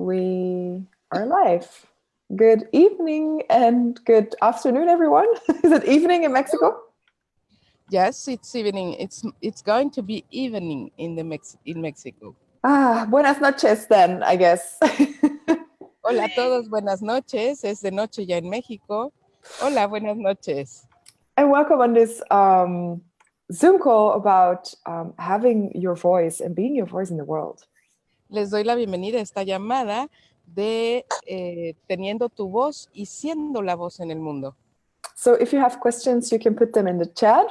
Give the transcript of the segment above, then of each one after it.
We are live. Good evening and good afternoon, everyone. Is it evening in Mexico? Yes, it's evening. It's going to be evening in Mexico. Buenas noches then, I guess. Hola a todos, buenas noches. Es de noche ya en México. Hola, buenas noches. And welcome on this Zoom call about having your voice and being your voice in the world. Les doy la bienvenida a esta llamada de teniendo tu voz y siendo la voz en el mundo. So if you have questions, you can put them in the chat.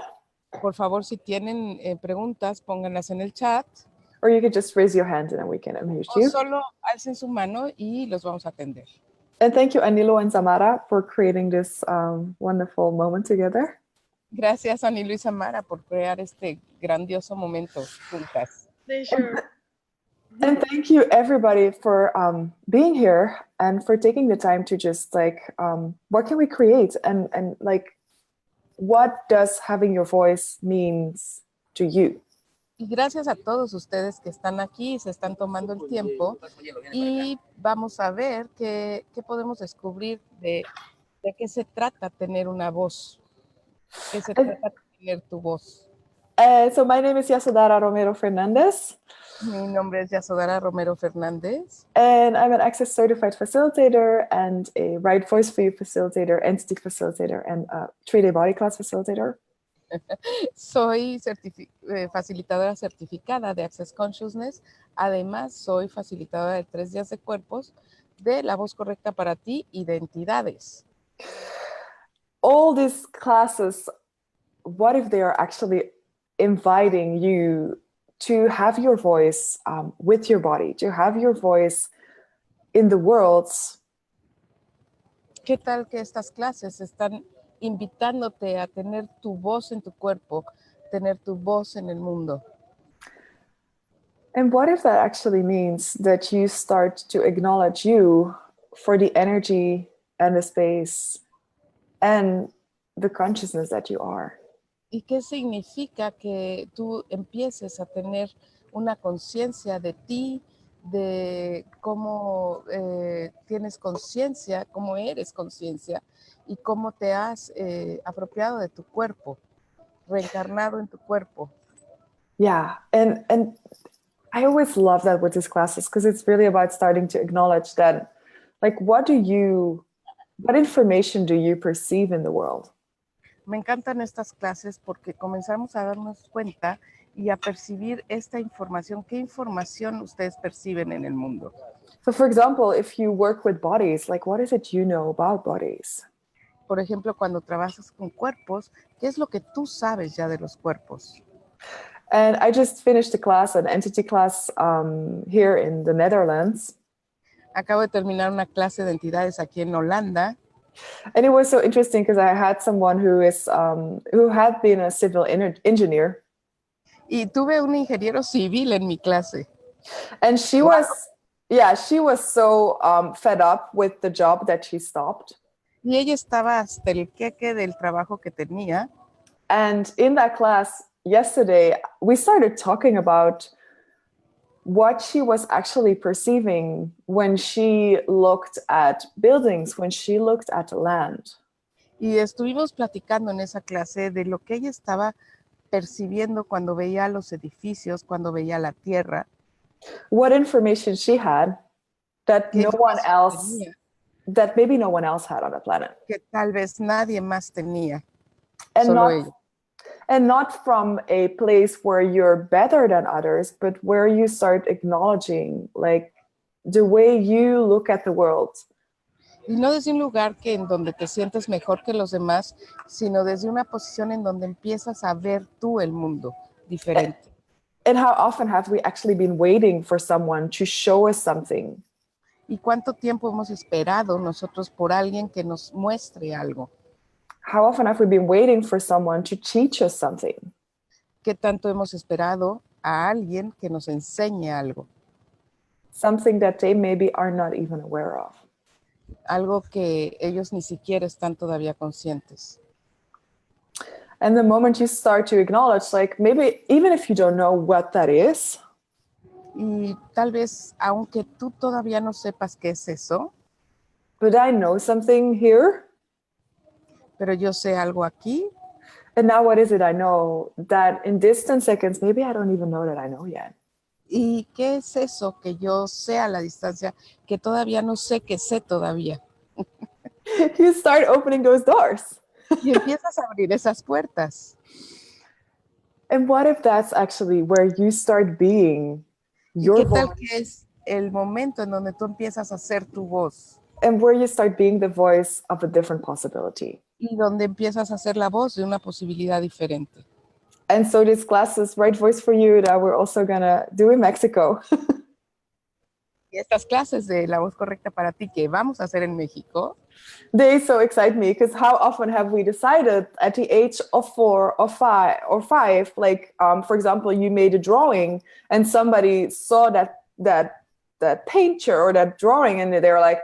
Por favor, si tienen preguntas, pónganlas en el chat. Or you can just raise your hand and then we can unmute you. O solo alcen su mano y los vamos a atender. And thank you, Anilo and Samara, for creating this wonderful moment together. Gracias, Anilo y Samara, por crear este grandioso momento juntas. Sure. And thank you, everybody, for being here and for taking the time to just what can we create and what does having your voice means to you? Y gracias a todos ustedes que están aquí, se están tomando el tiempo y vamos a ver qué podemos descubrir de qué se trata tener una voz, qué se trata tener tu voz. So my name is Yasodara Romero Fernandez. Mi nombre es Yasodara Romero Fernández. And I'm an Access Certified Facilitator and a Right Voice for You Facilitator, Entity Facilitator, and a 3-day Body Class Facilitator. Soy facilitadora certificada de Access Consciousness. Además, soy facilitadora de 3 días de cuerpos de la voz correcta para ti, identidades. All these classes, what if they are actually inviting you to have your voice with your body, to have your voice in the world? ¿Qué tal que estas clases están invitándote a tener tu voz en tu cuerpo, tener tu voz en el mundo? And what if that actually means that you start to acknowledge you for the energy and the space and the consciousness that you are? ¿Y qué significa que tú empieces a tener una conciencia de ti, de cómo tienes conciencia, cómo eres conciencia y cómo te has apropiado de tu cuerpo, reencarnado en tu cuerpo? Yeah, and I always love that with these classes because it's really about starting to acknowledge that, what information do you perceive in the world? Me encantan estas clases porque comenzamos a darnos cuenta y a percibir esta información. ¿Qué información ustedes perciben en el mundo? So, for example, if you work with bodies, what is it you know about bodies? Por ejemplo, cuando trabajas con cuerpos, ¿qué es lo que tú sabes ya de los cuerpos? And I just finished a class, an entity class here in the Netherlands. Acabo de terminar una clase de entidades aquí en Holanda. And it was so interesting because I had someone who had been a civil engineer. Y tuve un ingeniero civil en mi clase. And she was so fed up with the job that she stopped. Y ella estaba hasta el queque del trabajo que tenía. And in that class yesterday, we started talking about what she was actually perceiving when she looked at buildings, when she looked at land. Y estuvimos platicando en esa clase de lo que ella estaba percibiendo cuando veía los edificios, cuando veía la tierra. What information she had that maybe no one else had on the planet. Que tal vez nadie más tenía. And solo ella. And not from a place where you're better than others, but where you start acknowledging the way you look at the world. Y no desde un lugar en donde te sientes mejor que los demás, sino desde una posición en donde empiezas a ver tú el mundo diferente. And how often have we actually been waiting for someone to show us something? ¿Y cuánto tiempo hemos esperado nosotros por alguien que nos muestre algo? How often have we been waiting for someone to teach us something? ¿Qué tanto hemos esperado a alguien que nos enseñe algo? Something that they maybe are not even aware of. Algo que ellos ni siquiera están todavía conscientes. And the moment you start to acknowledge, maybe even if you don't know what that is. Y tal vez, aunque tú todavía no sepas qué es eso, but I know something here. pero yo sé algo aquí. And now what is it I know that in distant seconds, maybe I don't even know that I know yet. ¿Y qué es eso que yo sé a la distancia, que todavía no sé que sé todavía? You start opening those doors. Y empiezas a abrir esas puertas. And what if that's actually where you start being ¿Y your qué tal voice que es el momento en donde tú empiezas a ser tu voz? and where you start being the voice of a different possibility? Y donde empiezas a ser la voz de una posibilidad diferente. And so this class is Right Voice for You that we're also gonna do in Mexico. Y estas clases de la voz correcta para ti que vamos a hacer en México, They so excite me because how often have we decided at the age of 4 or 5, like for example, you made a drawing and somebody saw that picture or that drawing and they were like,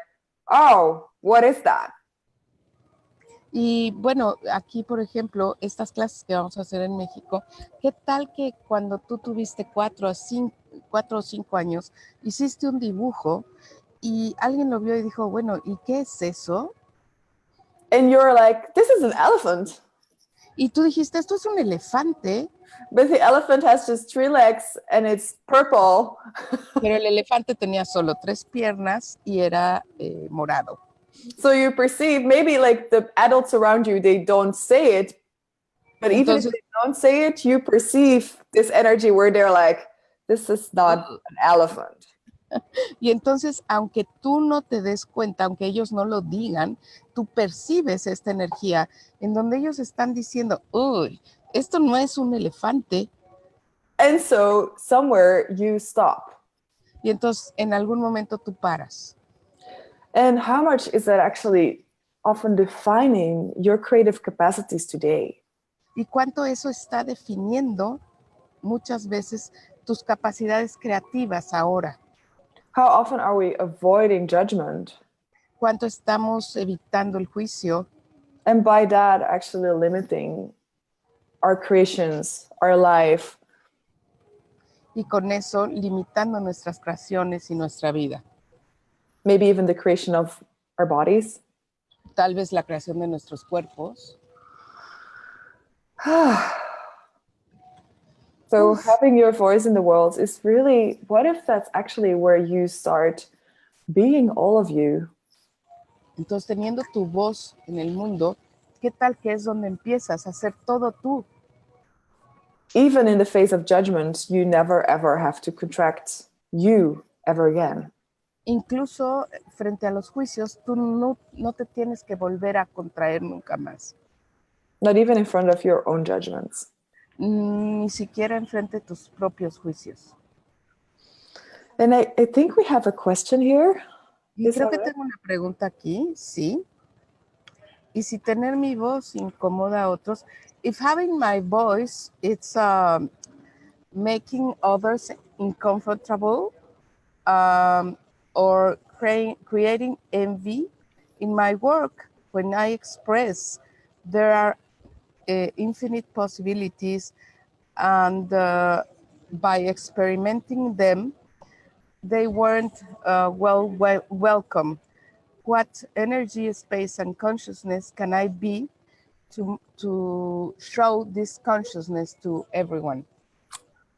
oh, what is that? y bueno, aquí por ejemplo, estas clases que vamos a hacer en México, ¿qué tal que cuando tú tuviste 4 o 5 años, hiciste un dibujo y alguien lo vio y dijo, bueno, ¿y qué es eso? And you're like, this is an elephant. Y tú dijiste, esto es un elefante, But the elephant has just 3 legs and it's purple. pero el elefante tenía solo 3 piernas y era morado. So you perceive, maybe like the adults around you, they don't say it, but even if Entonces, they don't say it, you perceive this energy where they're like, this is not an elephant. y entonces, aunque tú no te des cuenta, aunque ellos no lo digan, tú percibes esta energía en donde ellos están diciendo, uy, esto no es un elefante. And so somewhere you stop. Y entonces, en algún momento tú paras. And how much is that actually often defining your creative capacities today? Y cuánto eso está definiendo muchas veces tus capacidades creativas ahora. How often are we avoiding judgment? Cuánto estamos evitando el juicio And by that, actually limiting our creations, our life. y con eso limitando nuestras creaciones y nuestra vida. Maybe even the creation of our bodies. Tal vez la creación de nuestros cuerpos. So having your voice in the world is really, what if that's actually where you start being all of you? Entonces, teniendo tu voz en el mundo, ¿qué tal que es donde empiezas a hacer todo tú? Even in the face of judgment, you never ever have to contract you ever again. Incluso frente a los juicios, tú no te tienes que volver a contraer nunca más. Not even in front of your own judgments. Ni siquiera enfrente de tus propios juicios. And I think we have a question here. Y creo que tengo una pregunta aquí, sí. Y si tener mi voz incomoda a otros, if having my voice, it's making others uncomfortable, or creating envy in my work, when I express, there are infinite possibilities, and by experimenting them, they weren't welcome. What energy, space, and consciousness can I be to show this consciousness to everyone?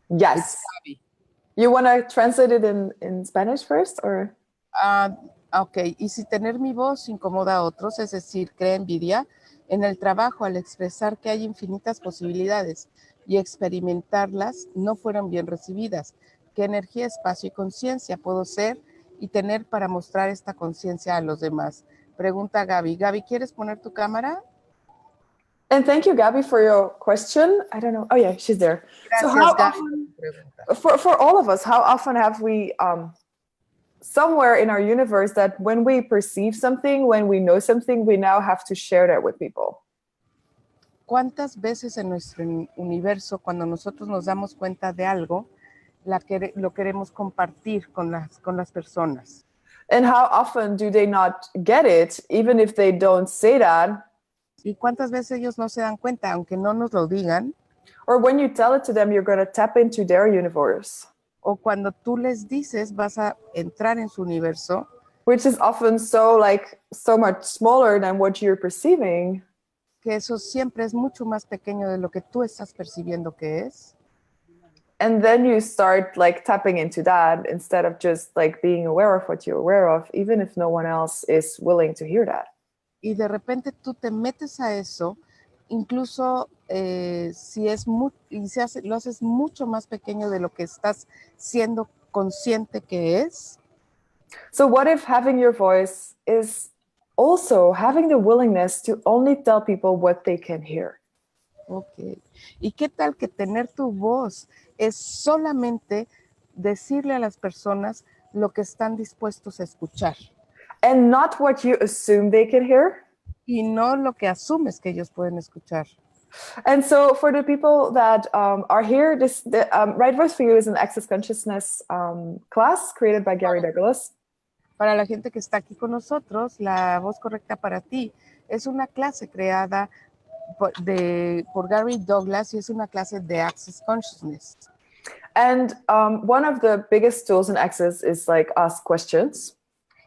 Yes. You want to translate it in Spanish first, or? Ok, y si tener mi voz incomoda a otros, es decir, crea envidia, en el trabajo, al expresar que hay infinitas posibilidades y experimentarlas, no fueron bien recibidas. ¿Qué energía, espacio y conciencia puedo ser y tener para mostrar esta conciencia a los demás? Pregunta Gaby. Gaby, ¿quieres poner tu cámara? And thank you, Gabby, for your question. I don't know. Oh, yeah, she's there. Gracias, so how Gaby, often, for all of us, how often have we somewhere in our universe that when we perceive something, when we know something, we now have to share that with people? ¿Cuántas veces en nuestro universo, cuando nosotros nos damos cuenta de algo, lo queremos compartir con las personas? And how often do they not get it, even if they don't say that? ¿Y cuántas veces ellos no se dan cuenta, aunque no nos lo digan? Or when you tell it to them, you're going to tap into their universe. O cuando tú les dices, vas a entrar en su universo, which is often so much smaller than what you're perceiving. que eso siempre es mucho más pequeño de lo que tú estás percibiendo que es. And then you start tapping into that instead of just being aware of what you're aware of, even if no one else is willing to hear that. Y de repente tú te metes a eso, incluso si lo haces mucho más pequeño de lo que estás siendo consciente que es. So what if having your voice is also having the willingness to only tell people what they can hear? Ok. ¿Y qué tal que tener tu voz es solamente decirle a las personas lo que están dispuestos a escuchar? And not what you assume they can hear? Y no lo que asumes que ellos pueden escuchar. And so for the people that are here, the Right Voice for You is an Access Consciousness class created by Gary Douglas. Para la gente que está aquí con nosotros, La Voz Correcta para Ti es una clase creada por Gary Douglas y es una clase de Access Consciousness. And one of the biggest tools in Access is ask questions.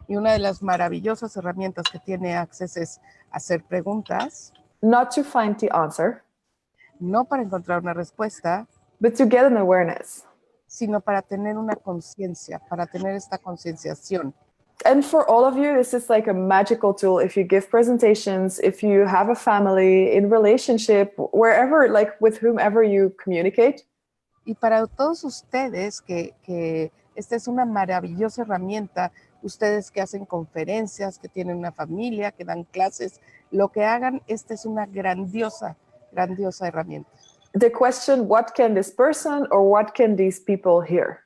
Y una de las maravillosas herramientas que tiene Access es hacer preguntas. Not to find the answer. No para encontrar una respuesta. But to get an awareness. Sino para tener una conciencia, para tener esta concienciación. And for all of you, this is a magical tool. If you give presentations, if you have a family, in relationship, wherever, with whomever you communicate. Y para todos ustedes que esta es una maravillosa herramienta, ustedes que hacen conferencias, que tienen una familia, que dan clases, lo que hagan, esta es una grandiosa herramienta. The question, what can this person or what can these people hear?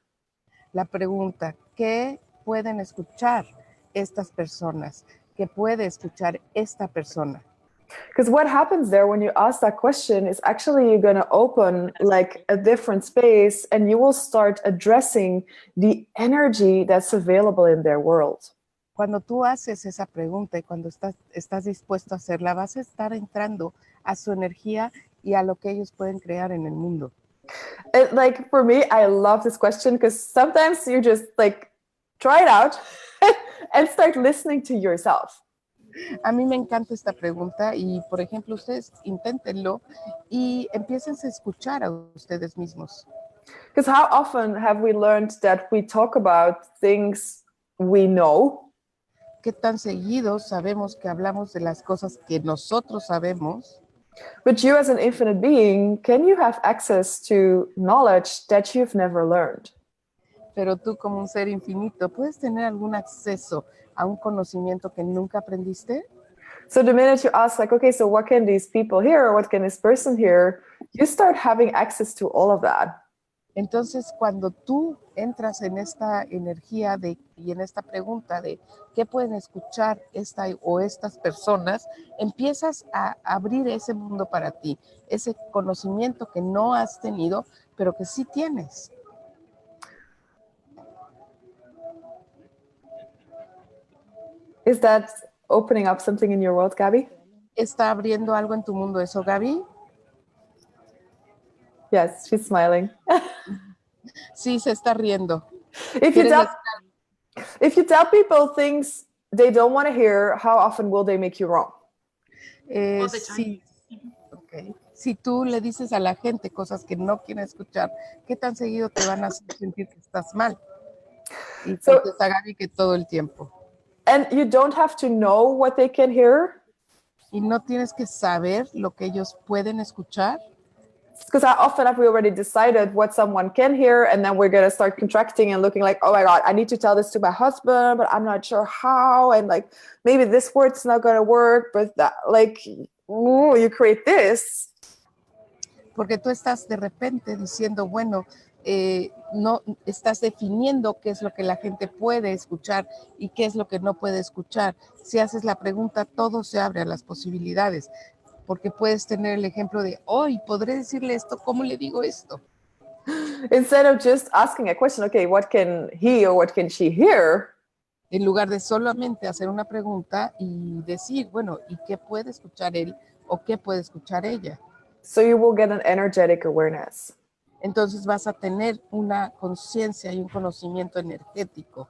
La pregunta, ¿qué pueden escuchar estas personas? ¿Qué puede escuchar esta persona? Because what happens there when you ask that question is actually you're going to open a different space and you will start addressing the energy that's available in their world. Cuando tú haces esa pregunta y cuando estás dispuesto a hacerla, vas a estar entrando a su energía y a lo que ellos pueden crear en el mundo. For me, I love this question because sometimes you just try it out and start listening to yourself. A mí me encanta esta pregunta y, por ejemplo, ustedes inténtenlo y empiecen a escuchar a ustedes mismos. Because how often have we learned that we talk about things we know? ¿Qué tan seguido sabemos que hablamos de las cosas que nosotros sabemos? But you as an infinite being, can you have access to knowledge that you've never learned? Pero tú como un ser infinito, ¿puedes tener algún acceso a un conocimiento que nunca aprendiste? So the minute you ask okay, so what can these people hear or what can this person hear, you start having access to all of that. Entonces, cuando tú entras en esta energía y en esta pregunta de qué pueden escuchar estas personas, empiezas a abrir ese mundo para ti, ese conocimiento que no has tenido, pero que sí tienes. Is that opening up something in your world, Gabby? ¿Está abriendo algo en tu mundo eso, Gaby? Yes, she's smiling. Sí, se está riendo. If you tell people things they don't want to hear, how often will they make you wrong? Sí. Okay. Si tú le dices a la gente cosas que no quieren escuchar, ¿qué tan seguido te van a hacer sentir que estás mal? Y contesta Gaby que todo el tiempo. And you don't have to know what they can hear. Y no tienes que saber lo que ellos pueden escuchar. Because how often have we already decided what someone can hear, and then we're going to start contracting and looking oh my God, I need to tell this to my husband, but I'm not sure how, and maybe this word's not going to work, but that, you create this. Porque tú estás de repente diciendo, bueno, no estás definiendo qué es lo que la gente puede escuchar y qué es lo que no puede escuchar. Si haces la pregunta, todo se abre a las posibilidades. Porque puedes tener el ejemplo de, ¿podré decirle esto? ¿Cómo le digo esto? Instead of just asking a question, okay, what can he or what can she hear? En lugar de solamente hacer una pregunta y decir, bueno, ¿y qué puede escuchar él o qué puede escuchar ella? So you will get an energetic awareness. Entonces vas a tener una conciencia y un conocimiento energético.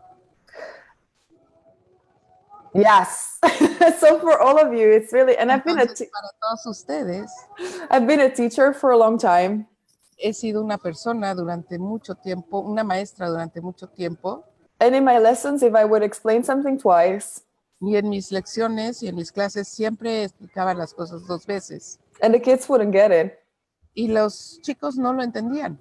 Yes. So for all of you, it's really, and Entonces, para todos ustedes, I've been a teacher for a long time. he sido una persona durante mucho tiempo, una maestra durante mucho tiempo. And in my lessons, if I would explain something twice, Y en mis lecciones y en mis clases siempre explicaba las cosas 2 veces. and the kids wouldn't get it, Y los chicos no lo entendían.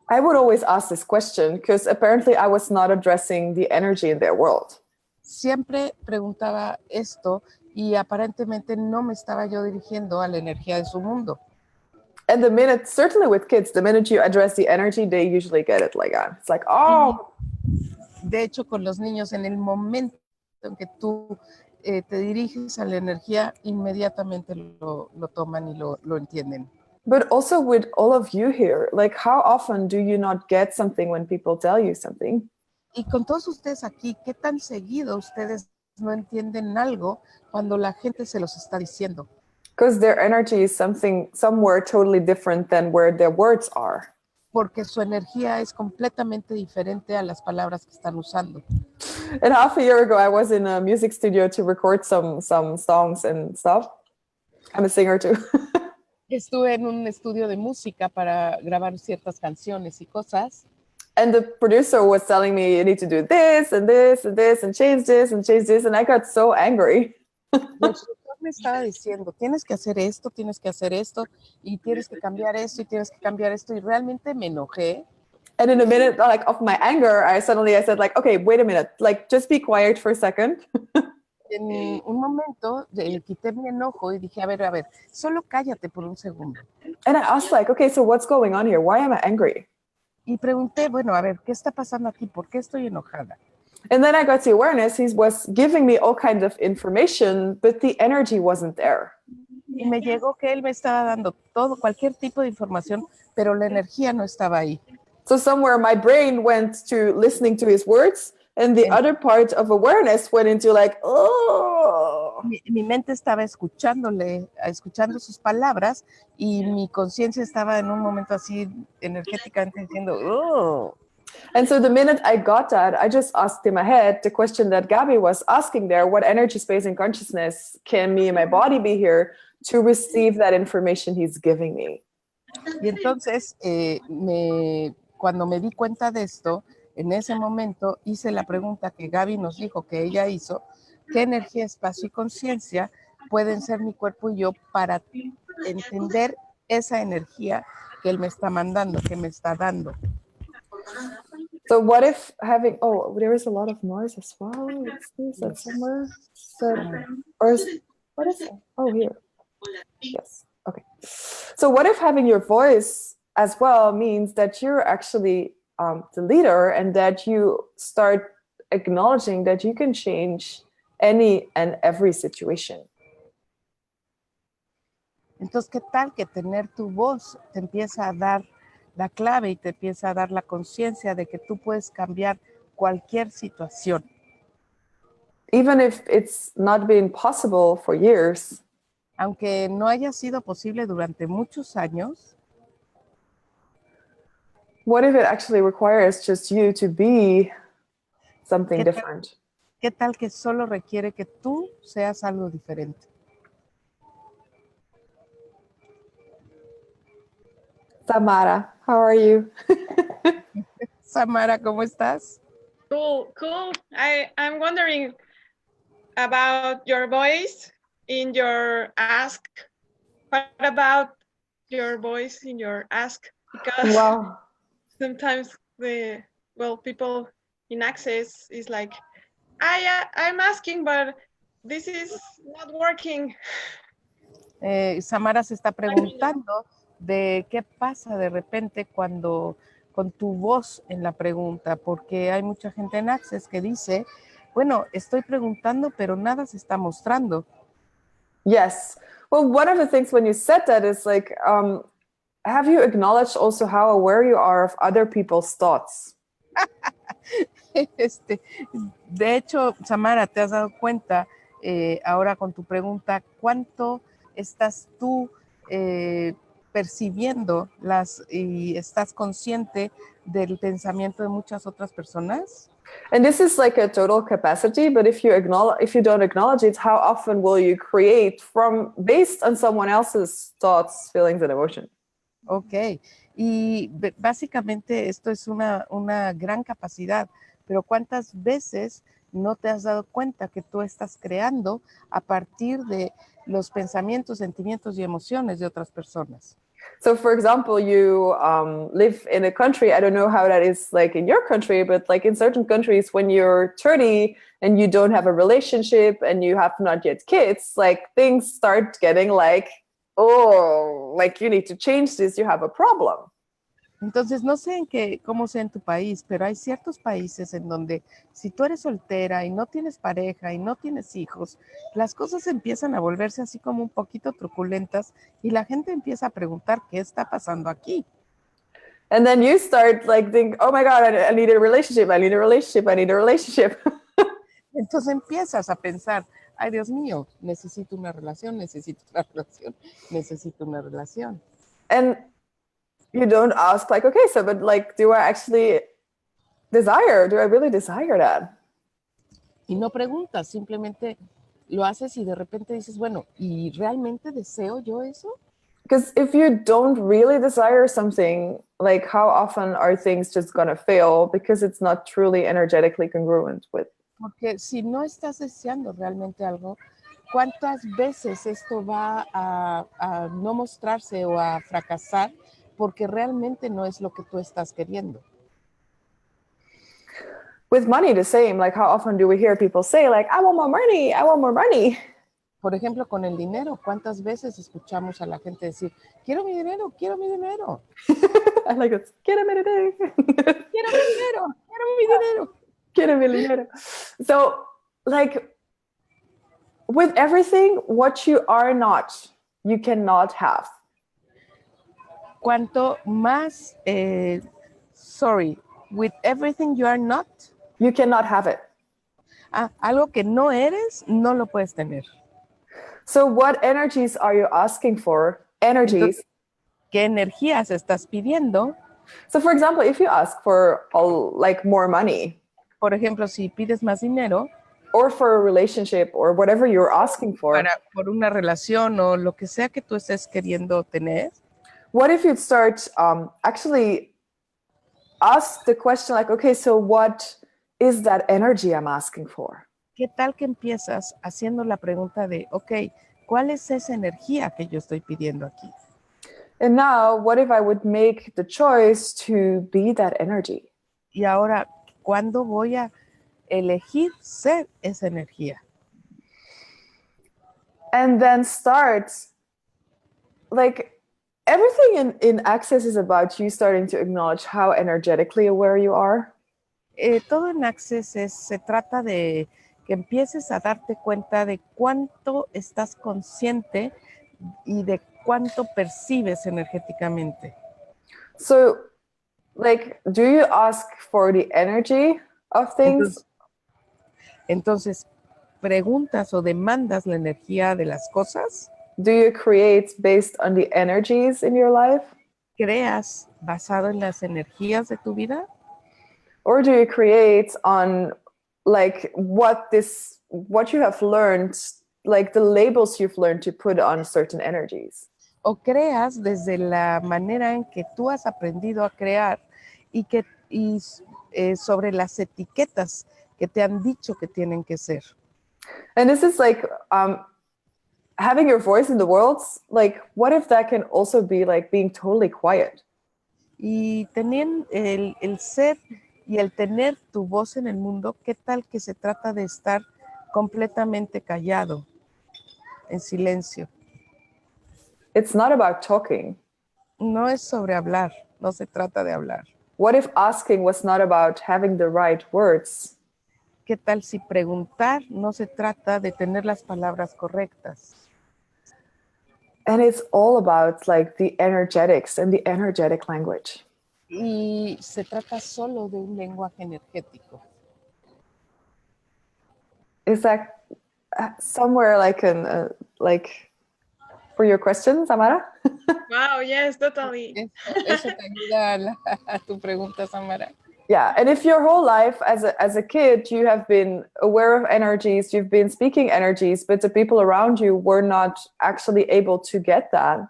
I would always ask this question because apparently I was not addressing the energy in their world. Siempre preguntaba esto y aparentemente no me estaba yo dirigiendo a la energía de su mundo. And the minute, certainly with kids, the minute you address the energy, they usually get it like that. It's like, oh. De hecho, con los niños, en el momento en que tú te diriges a la energía, inmediatamente lo toman y lo entienden. But also with all of you here, like how often do you not get something when people tell you something? Y con todos ustedes aquí, ¿qué tan seguido ustedes no entienden algo cuando la gente se los está diciendo? Because their energy is somewhere totally different than where their words are. Porque su energía es completamente diferente a las palabras que están usando. And half a year ago, I was in a music studio to record some songs and stuff. I'm a singer too. Estuve en un estudio de música para grabar ciertas canciones y cosas. And the producer was telling me, you need to do this and this and this and change this and change this. And I got so angry. El productor me estaba diciendo, tienes que hacer esto y tienes que cambiar esto y tienes que cambiar esto. Y realmente me enojé. And in a minute, like of my anger, I said like, okay, wait a minute, like just be quiet for a second. En un momento quité mi enojo y dije, a ver, solo cállate por un segundo. And I asked like, okay, so what's going on here? Why am I angry? Y pregunté, bueno, a ver, ¿qué está pasando aquí? ¿Por qué estoy enojada? And then I got the awareness. He was giving me all kinds of information, but the energy wasn't there. Y me llegó que él me estaba dando cualquier tipo de información, pero la energía no estaba ahí. So somewhere my brain went to listening to his words, and the other part of awareness went into like, oh. Mi mente estaba escuchando sus palabras y mi conciencia estaba en un momento así energéticamente diciendo, oh. And so the minute I got that, I just asked in my head the question that Gabby was asking there: what energy, space, and consciousness can me and my body be here to receive that information he's giving me? Y entonces, cuando me di cuenta de esto, en ese momento hice la pregunta que Gaby nos dijo que ella hizo: ¿qué energía, espacio y conciencia pueden ser mi cuerpo y yo para entender esa energía que él me está mandando, que me está dando? So what if having, oh, there is a lot of noise as well. Let's see, is that somewhere? So, or is, what is it? Oh, here. Yes, okay. So what if having your voice as well means that you're actually the leader and that you start acknowledging that you can change any and every situation? Entonces, ¿qué tal que tener tu voz te empieza a dar la clave y te empieza a dar la conciencia de que tú puedes cambiar cualquier situación? Even if it's not been possible for years. Aunque no haya sido posible durante muchos años. What if it actually requires just you to be something different? ¿Qué tal que solo requiere que tú seas algo diferente? Samara, how are you? Samara, ¿cómo estás? Cool. I'm wondering about your voice in your ask. What about your voice in your ask? Because wow. Sometimes people in access is like, I'm asking, but this is not working. Samara se está preguntando de qué pasa de repente cuando con tu voz en la pregunta, porque hay mucha gente en Access que dice, bueno, estoy preguntando, pero nada se está mostrando. Yes. Well, one of the things when you said that is like, have you acknowledged also how aware you are of other people's thoughts? De hecho, Samara, ¿te has dado cuenta ahora con tu pregunta cuánto estás tú percibiendo y estás consciente del pensamiento de muchas otras personas? And this is like a total capacity, but if you don't acknowledge it, how often will you create based on someone else's thoughts, feelings, and emotions? Ok, y básicamente esto es una gran capacidad, pero ¿cuántas veces no te has dado cuenta que tú estás creando a partir de los pensamientos, sentimientos y emociones de otras personas? So, for example, you live in a country, I don't know how that is like in your country, but like in certain countries, when you're 30 and you don't have a relationship and you have not yet kids, like things start getting like, oh, like you need to change this, you have a problem. Entonces, no sé cómo sea en tu país, pero hay ciertos países en donde si tú eres soltera y no tienes pareja y no tienes hijos, las cosas empiezan a volverse así como un poquito truculentas y la gente empieza a preguntar qué está pasando aquí. And then you start like think, oh my God, I need a relationship, I need a relationship, I need a relationship. Entonces empiezas a pensar, ay Dios mío, necesito una relación, necesito una relación, necesito una relación. And you don't ask like, okay, so but like, do I really desire that? Y no preguntas, simplemente lo haces y de repente dices, bueno, ¿y realmente deseo yo eso? Because if you don't really desire something, like how often are things just gonna fail because it's not truly energetically congruent with? Porque si no estás deseando realmente algo, ¿cuántas veces esto va a no mostrarse o a fracasar porque realmente no es lo que tú estás queriendo? With money, the same. Like how often do we hear people say like, I want more money, I want more money. Por ejemplo, con el dinero, ¿cuántas veces escuchamos a la gente decir, quiero mi dinero, quiero mi dinero? I like it. Quiero mi dinero. Quiero mi dinero, quiero mi dinero. Quiero mi dinero. So, like, with everything, what you are not, you cannot have. Cuanto más, with everything you are not, you cannot have it. Algo que no eres, no lo puedes tener. So what energies are you asking for? Energies. Entonces, ¿qué energías estás pidiendo? So for example, if you ask for like more money, por ejemplo, si pides más dinero, or for a relationship, or whatever you're asking for, por una relación o lo que sea que tú estés queriendo tener, what if you'd start actually ask the question like, okay, so what is that energy I'm asking for? ¿Qué tal que empiezas haciendo la pregunta de, ok, ¿cuál es esa energía que yo estoy pidiendo aquí? And now, what if I would make the choice to be that energy? Y ahora, ¿cuándo voy a elegir ser esa energía? And then start, like, everything in Access is about you starting to acknowledge how energetically aware you are. Todo en Access se trata de que empieces a darte cuenta de cuánto estás consciente y de cuánto percibes energéticamente. So, like, do you ask for the energy of things? Entonces, ¿preguntas o demandas la energía de las cosas? Do you create based on the energies in your life? ¿Creas basado en las energías de tu vida? Or do you create on like what you have learned, like the labels you've learned to put on certain energies? ¿O creas desde la manera en que tú has aprendido a crear y sobre las etiquetas que te han dicho que tienen que ser? And this is like having your voice in the world, like what if that can also be like being totally quiet? Y tener el ser y el tener tu voz en el mundo, ¿qué tal que se trata de estar completamente callado, en silencio? It's not about talking. No es sobre hablar, no se trata de hablar. What if asking was not about having the right words? ¿Qué tal si preguntar no se trata de tener las palabras correctas? And it's all about like the energetics and the energetic language. Y se trata solo de un lenguaje energético. Is that somewhere like for for your question, Samara? Wow, yes, totally. Eso te ayuda a tu pregunta, Samara. Yeah, and if your whole life as a kid you have been aware of energies, you've been speaking energies, but the people around you were not actually able to get that.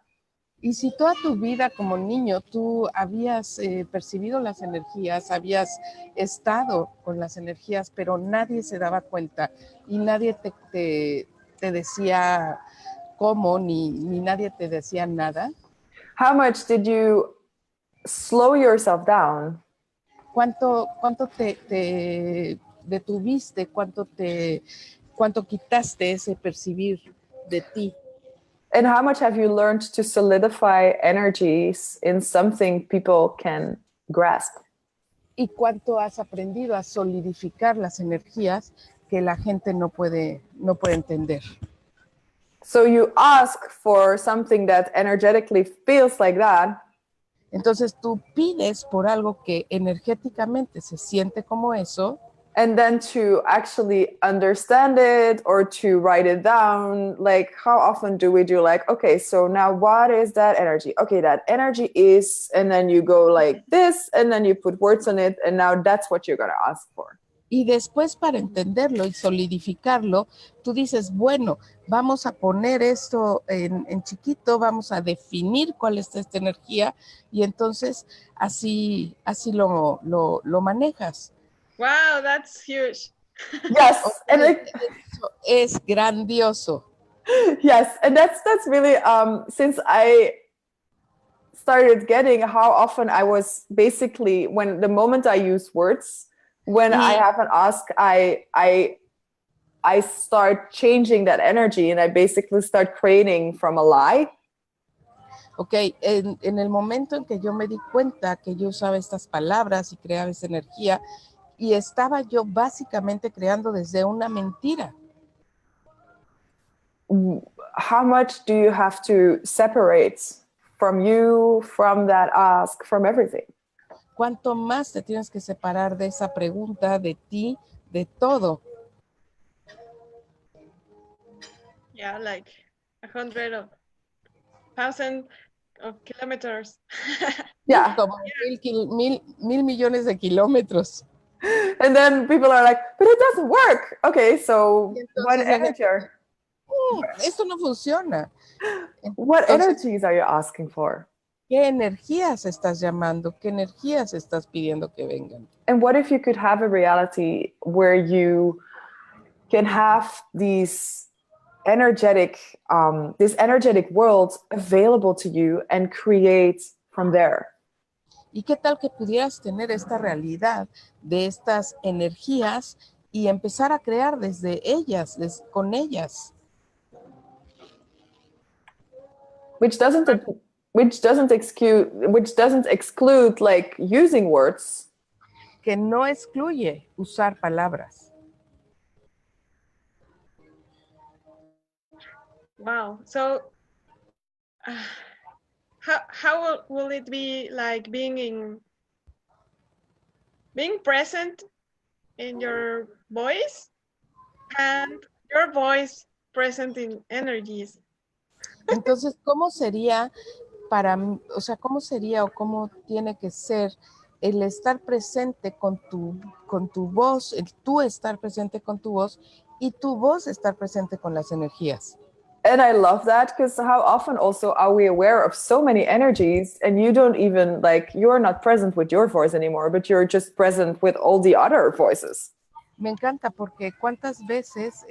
Y si toda tu vida como niño tú habías percibido las energías, habías estado con las energías, pero nadie se daba cuenta y nadie te decía cómo, ni nadie te decía nada. How much did you slow yourself down? ¿Cuánto te detuviste? ¿Cuánto quitaste ese percibir de ti? And how much have you learned to solidify energies in something people can grasp? ¿Y cuánto has aprendido a solidificar las energías que la gente no puede entender? So you ask for something that energetically feels like that. Entonces tú pides por algo que energéticamente se siente como eso. And then to actually understand it or to write it down, like how often do we do like, okay, so now what is that energy? Okay, that energy is, and then you go like this, and then you put words on it, and now that's what you're going to ask for. Y después para entenderlo y solidificarlo, tú dices, bueno, vamos a poner esto en chiquito, vamos a definir cuál es esta energía y entonces así lo manejas. Wow, that's huge. Yes, and Eso es grandioso. Yes, and that's really since I started getting how often I was basically when the moment I use words, when I have an ask, I start changing that energy and I basically start creating from a lie. Ok, en el momento en que yo me di cuenta que yo usaba estas palabras y creaba esa energía, y estaba yo básicamente creando desde una mentira. How much do you have to separate from you, from that ask, from everything? ¿Cuánto más te tienes que separar de esa pregunta, de ti, de todo? Yeah, like 100,000 kilometers. Yeah. Como mil millones de kilómetros. And then people are like, but it doesn't work. Okay, so what energy are... Esto no funciona. What energies are you asking for? ¿Qué energías estás llamando? ¿Qué energías estás pidiendo que vengan? And what if you could have a reality where you can have these energetic worlds available to you and create from there? ¿Y qué tal que pudieras tener esta realidad de estas energías y empezar a crear desde ellas, con ellas? Which doesn't exclude like using words. Que no excluye usar palabras. Wow. So how will it be like being present in your voice and your voice present in energies? Entonces, ¿cómo sería cómo sería o cómo tiene que ser el estar presente con tu voz, el tú estar presente con tu voz y tu voz estar presente con las energías? And I love that because how often also are we aware of so many energies and you don't even you're not present with your voice anymore, but you're just present with all the other voices. Me encanta porque cuántas veces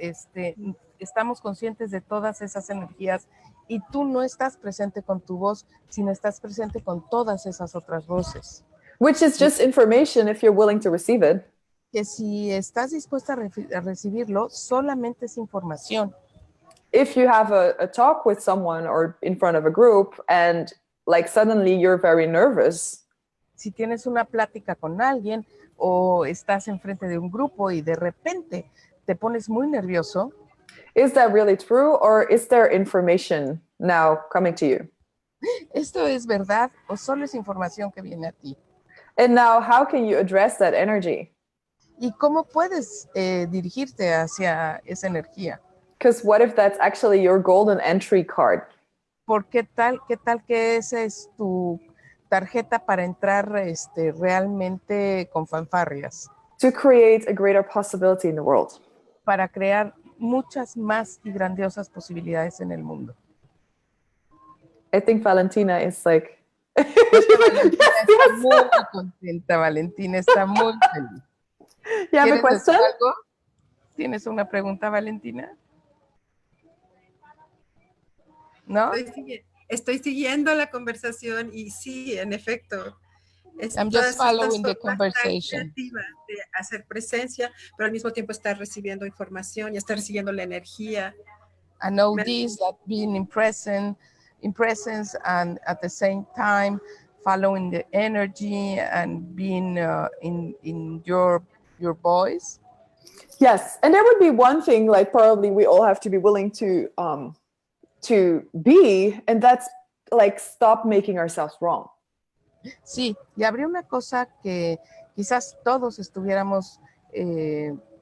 estamos conscientes de todas esas energías y tú no estás presente con tu voz, sino estás presente con todas esas otras voces. Which is just information if you're willing to receive it. Que si estás dispuesta a recibirlo, solamente es información. If you have a talk with someone or in front of a group and suddenly you're very nervous. Si tienes una plática con alguien o estás enfrente de un grupo y de repente te pones muy nervioso. Is that really true or is there information now coming to you? ¿Esto es verdad o solo es información que viene a ti? And now how can you address that energy? ¿Y cómo puedes dirigirte hacia esa energía? Because what if that's actually your golden entry card? ¿Por qué tal que esa es tu tarjeta para entrar realmente con fanfarrias? To create a greater possibility in the world. Para crear muchas más y grandiosas posibilidades en el mundo. I think Valentina is like... Valentina está muy contenta, Valentina está muy feliz. You have a ¿Quieres decir question? algo? ¿Tienes una pregunta, Valentina? ¿No? Estoy siguiendo la conversación y sí, en efecto. I'm just following the conversation. De hacer presencia, pero al mismo tiempo estar recibiendo información y estar recibiendo la energía. I know this, that being in presence and at the same time following the energy and being in your voice. Yes, and there would be one thing, like probably we all have to be willing to be, and that's like stop making ourselves wrong. Sí, y habría una cosa que quizás todos estuviéramos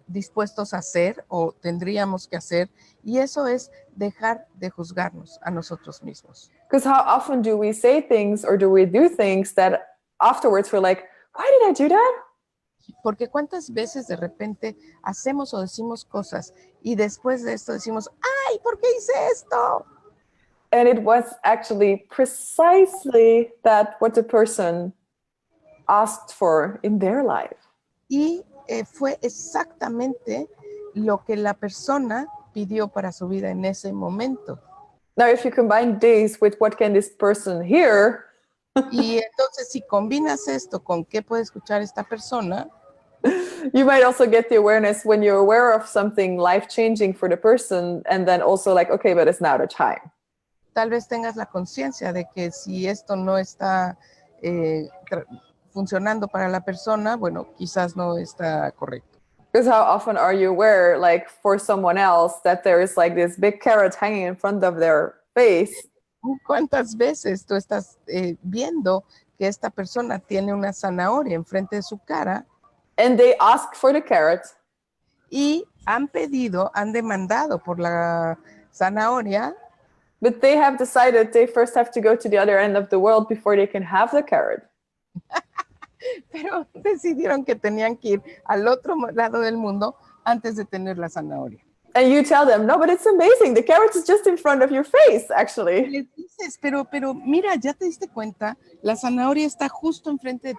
dispuestos a hacer o tendríamos que hacer, y eso es dejar de juzgarnos a nosotros mismos. Because how often do we say things or do we do things that afterwards we're like, why did I do that? Porque cuántas veces de repente hacemos o decimos cosas y después de esto decimos, ¡ay, ¿por qué hice esto? And it was actually precisely that what the person asked for in their life. Y fue exactamente lo que la persona pidió para su vida en ese momento. Now, if you combine this with what can this person hear, y entonces si combinas esto con qué puede escuchar esta persona, you might also get the awareness when you're aware of something life-changing for the person, and then also like, okay, but it's now the time. Tal vez tengas la conciencia de que si esto no está funcionando para la persona, bueno, quizás no está correcto. Because how often are you aware, like for someone else, that there is like this big carrot hanging in front of their face? ¿Cuántas veces tú estás viendo que esta persona tiene una zanahoria enfrente de su cara? And they ask for the carrot. Y han demandado por la zanahoria. But they have decided they first have to go to the other end of the world before they can have the carrot. Pero decidieron que tenían que ir al otro lado del mundo antes de tener la zanahoria. And you tell them, no, but it's amazing. The carrot is just in front of your face, actually. Les dices, pero mira, ya te diste cuenta, la zanahoria está justo enfrente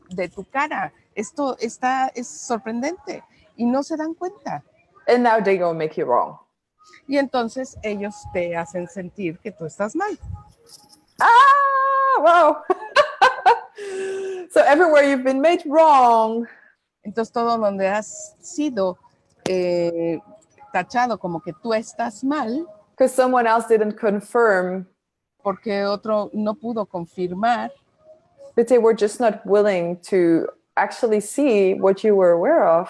de tu cara. Esto es sorprendente y no se dan cuenta. And now they go make you wrong. Y entonces ellos te hacen sentir que tú estás mal. Ah, wow. So everywhere you've been made wrong. Entonces todo donde has sido tachado como que tú estás mal. Because someone else didn't confirm. Porque otro no pudo confirmar. But they were just not willing to actually see what you were aware of.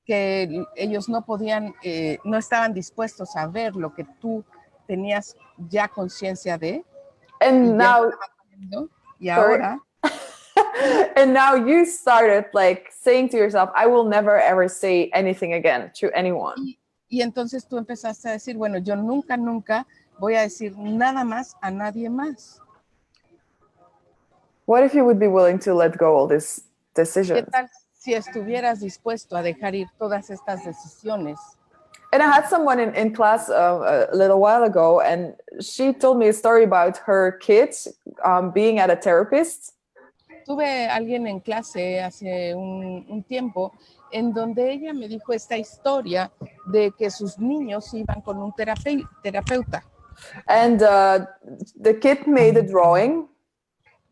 Que ellos no podían, no estaban dispuestos a ver lo que tú tenías ya conciencia de. And now, y ahora. And now you started like saying to yourself, I will never ever say anything again to anyone. Y entonces tú empezaste a decir, bueno, yo nunca voy a decir nada más a nadie más. What if you would be willing to let go all these decisions? ¿Qué tal si estuvieras dispuesto a dejar ir todas estas decisiones? And I had someone in class a little while ago, and she told me a story about her kids being at a therapist. Tuve alguien en clase hace un tiempo en donde ella me dijo esta historia de que sus niños iban con un terapeuta. And the kid made a drawing.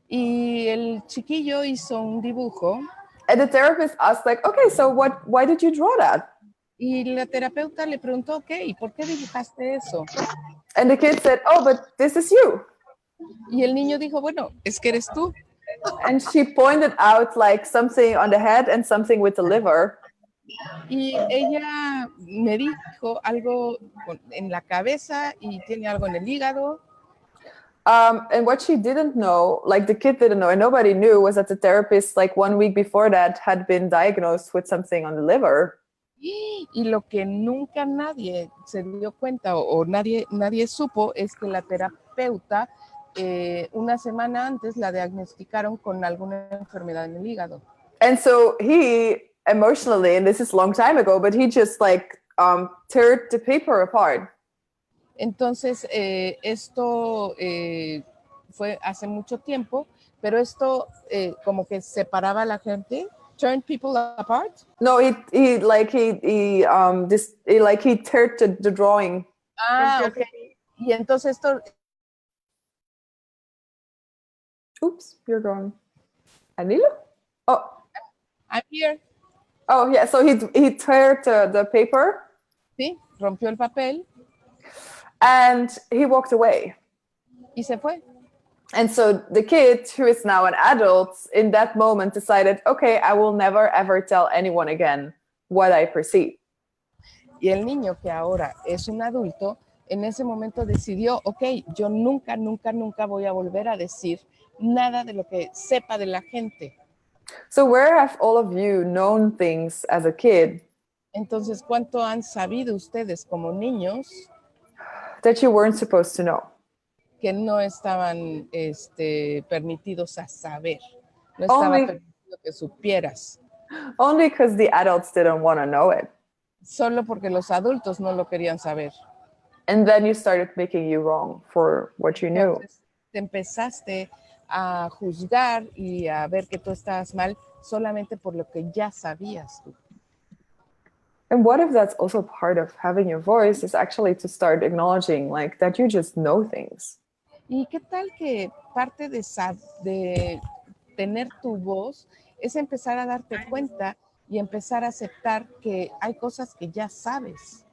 Y el chiquillo hizo un dibujo. And the therapist asked, like, okay, so why did you draw that? Y la terapeuta le preguntó, okay, ¿por qué dibujaste eso? And the kid said, oh, but this is you. Y el niño dijo, bueno, es que eres tú. And she pointed out like something on the head and something with the liver. Y ella me dijo algo en la cabeza y tiene algo en el hígado. And what she didn't know, like the kid didn't know and nobody knew, was that the therapist like 1 week before that had been diagnosed with something on the liver. Y lo que nunca nadie se dio cuenta o nadie supo es que la terapeuta, una semana antes la diagnosticaron con alguna enfermedad en el hígado. And so he emotionally, and this is a long time ago, but he just like teared the paper apart. Entonces, esto fue hace mucho tiempo, pero esto como que separaba a la gente, turned people apart. No, he teared the drawing. Ah, ok. Y entonces esto... Oops, you're going. Anilo? Oh. I'm here. Oh, yeah, so he teared the paper. Sí, rompió el papel. And he walked away. Y se fue. And so the kid, who is now an adult, in that moment decided, okay, I will never, ever tell anyone again what I perceive. Y el niño, que ahora es un adulto, en ese momento decidió, ok, yo nunca, nunca, nunca voy a volver a decir nada de lo que sepa de la gente. So where have all of you known things as a kid Entonces, ¿cuánto han sabido ustedes como niños that you weren't supposed to know? que no estaban permitidos a saber? No estaba permitido que supieras. Only because the adults didn't want to know it. Solo porque los adultos no lo querían saber. And then you started making you wrong for what you knew. Entonces, te empezaste a juzgar y a ver que tú estabas mal solamente por lo que ya sabías tú. And what if that's also part of having your voice is actually to start acknowledging like that you just know things? ¿Y qué tal que parte de tener tu voz es empezar a darte cuenta y empezar a aceptar que hay cosas que ya sabes?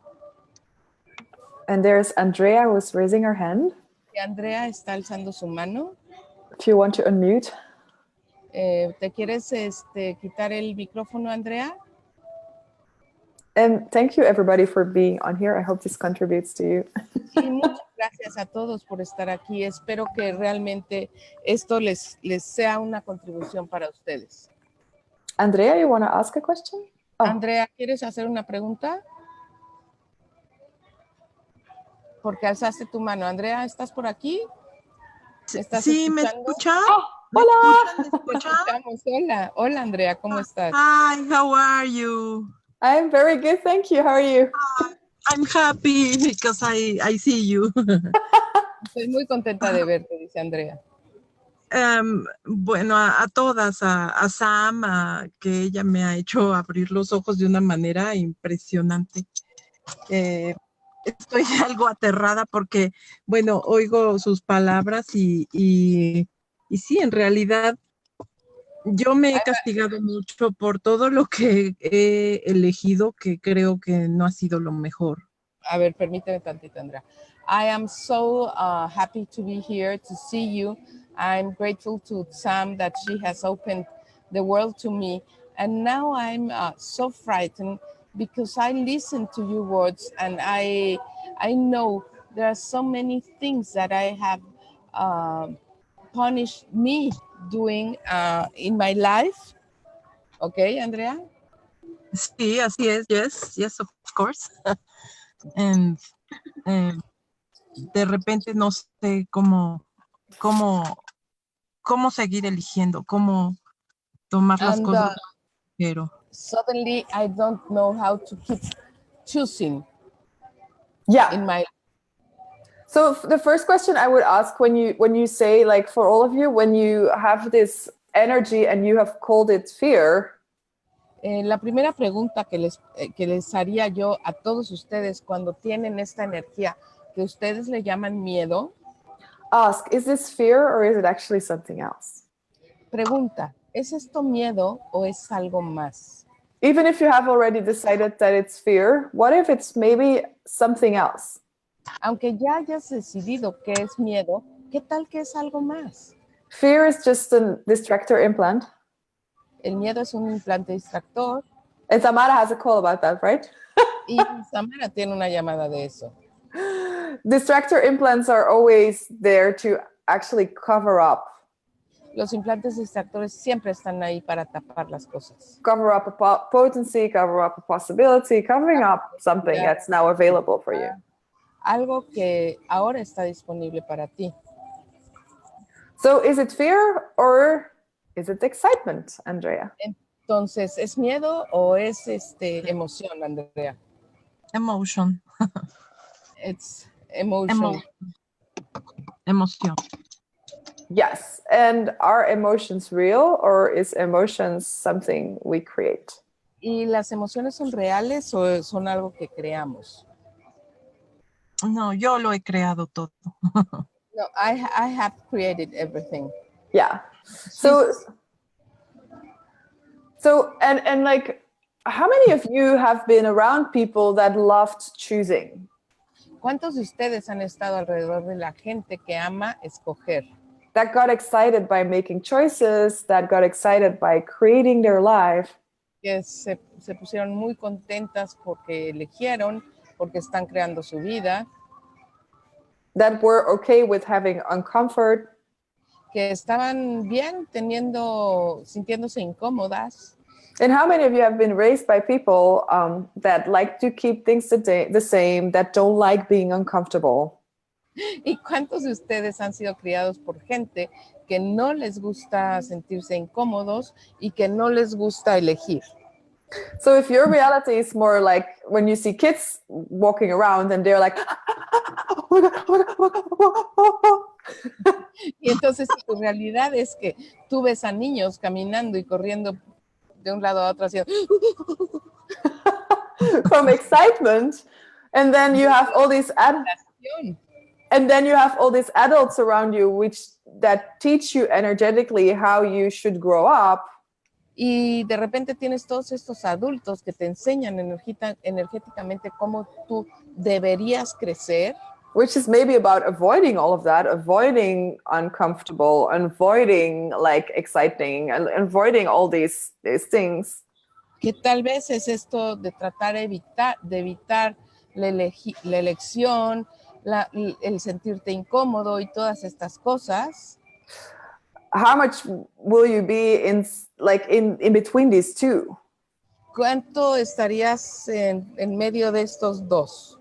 And there's Andrea who's raising her hand. Y Andrea está alzando su mano. If you want to unmute. ¿Te quieres quitar el micrófono, Andrea? And thank you everybody for being on here. I hope this contributes to you. Sí, muchas gracias a todos por estar aquí. Espero que realmente esto les sea una contribución para ustedes. Andrea, you want to ask a question? Oh. Andrea, ¿quieres hacer una pregunta? Porque alzaste tu mano. Andrea, ¿estás por aquí? Sí, escuchando? ¿me escucha? Oh, ¿Me hola. escucha? Hola, hola Andrea, ¿cómo estás? Hi, how are you? I'm very good, thank you. How are you? I'm happy because I see you. Estoy muy contenta de verte, dice Andrea. Bueno, a todas, a Sam, que ella me ha hecho abrir los ojos de una manera impresionante. Estoy algo aterrada porque, bueno, oigo sus palabras y sí, en realidad yo me he castigado mucho por todo lo que he elegido, que creo que no ha sido lo mejor. A ver, permíteme tantito, Andrea. I am so happy to be here, to see you. I'm grateful to Sam that she has opened the world to me. And now I'm so frightened because I listen to your words and I know there are so many things that I have punished me doing in my life. Okay, Andrea? Sí, así es. Yes, of course. And, de repente no sé cómo seguir eligiendo, cómo tomar las cosas. Pero suddenly I don't know how to keep choosing. Yeah. In my So the first question I would ask when you say, like, for all of you, when you have this energy and you have called it fear. La primera pregunta que les haría yo a todos ustedes cuando tienen esta energía que ustedes le llaman miedo. Ask, is this fear or is it actually something else? Pregunta, ¿es esto miedo o es algo más? Even if you have already decided that it's fear, what if it's maybe something else? Aunque ya hayas decidido que es miedo, ¿qué tal que es algo más? Fear is just a distractor implant. El miedo es un implante distractor. And Samara has a call about that, right? Y Samara tiene una llamada de eso. Distractor implants are always there to actually cover up. Los implantes distractores siempre están ahí para tapar las cosas. Cover up a potency, cover up a possibility, covering up something that's now available for you. algo que ahora está disponible para ti. So is it fear or is it excitement, Andrea? Entonces, ¿es miedo o es emoción, Andrea? Emotion. It's emotion. Emoción. Yes. And are emotions real or is emotions something we create? ¿Y las emociones son reales o son algo que creamos? No, yo lo he creado todo. No, I have created everything. Yeah. And like, how many of you have been around people that loved choosing? ¿Cuántos de ustedes han estado alrededor de la gente que ama escoger? That got excited by making choices, that got excited by creating their life. Que se pusieron muy contentas porque eligieron, porque están creando su vida. That were okay with having uncomfort. Que estaban bien sintiéndose incómodas. And how many of you have been raised by people that like to keep things the same, that don't like being uncomfortable? ¿Y cuántos de ustedes han sido criados por gente que no les gusta sentirse incómodos y que no les gusta elegir? So if your reality is more like when you see kids walking around and they're like, y entonces si tu realidad es que tú ves a niños caminando y corriendo de un lado a otro haciendo from excitement, and then you have all these adults around you that teach you energetically how you should grow up. Y de repente tienes todos estos adultos que te enseñan energéticamente cómo tú deberías crecer. Which is maybe about avoiding all of that, avoiding uncomfortable, avoiding like exciting, and avoiding all these things. Que tal vez es esto de tratar de evitar la elección, el sentirte incómodo y todas estas cosas. How much will you be in between these two? ¿Cuánto estarías en medio de estos dos?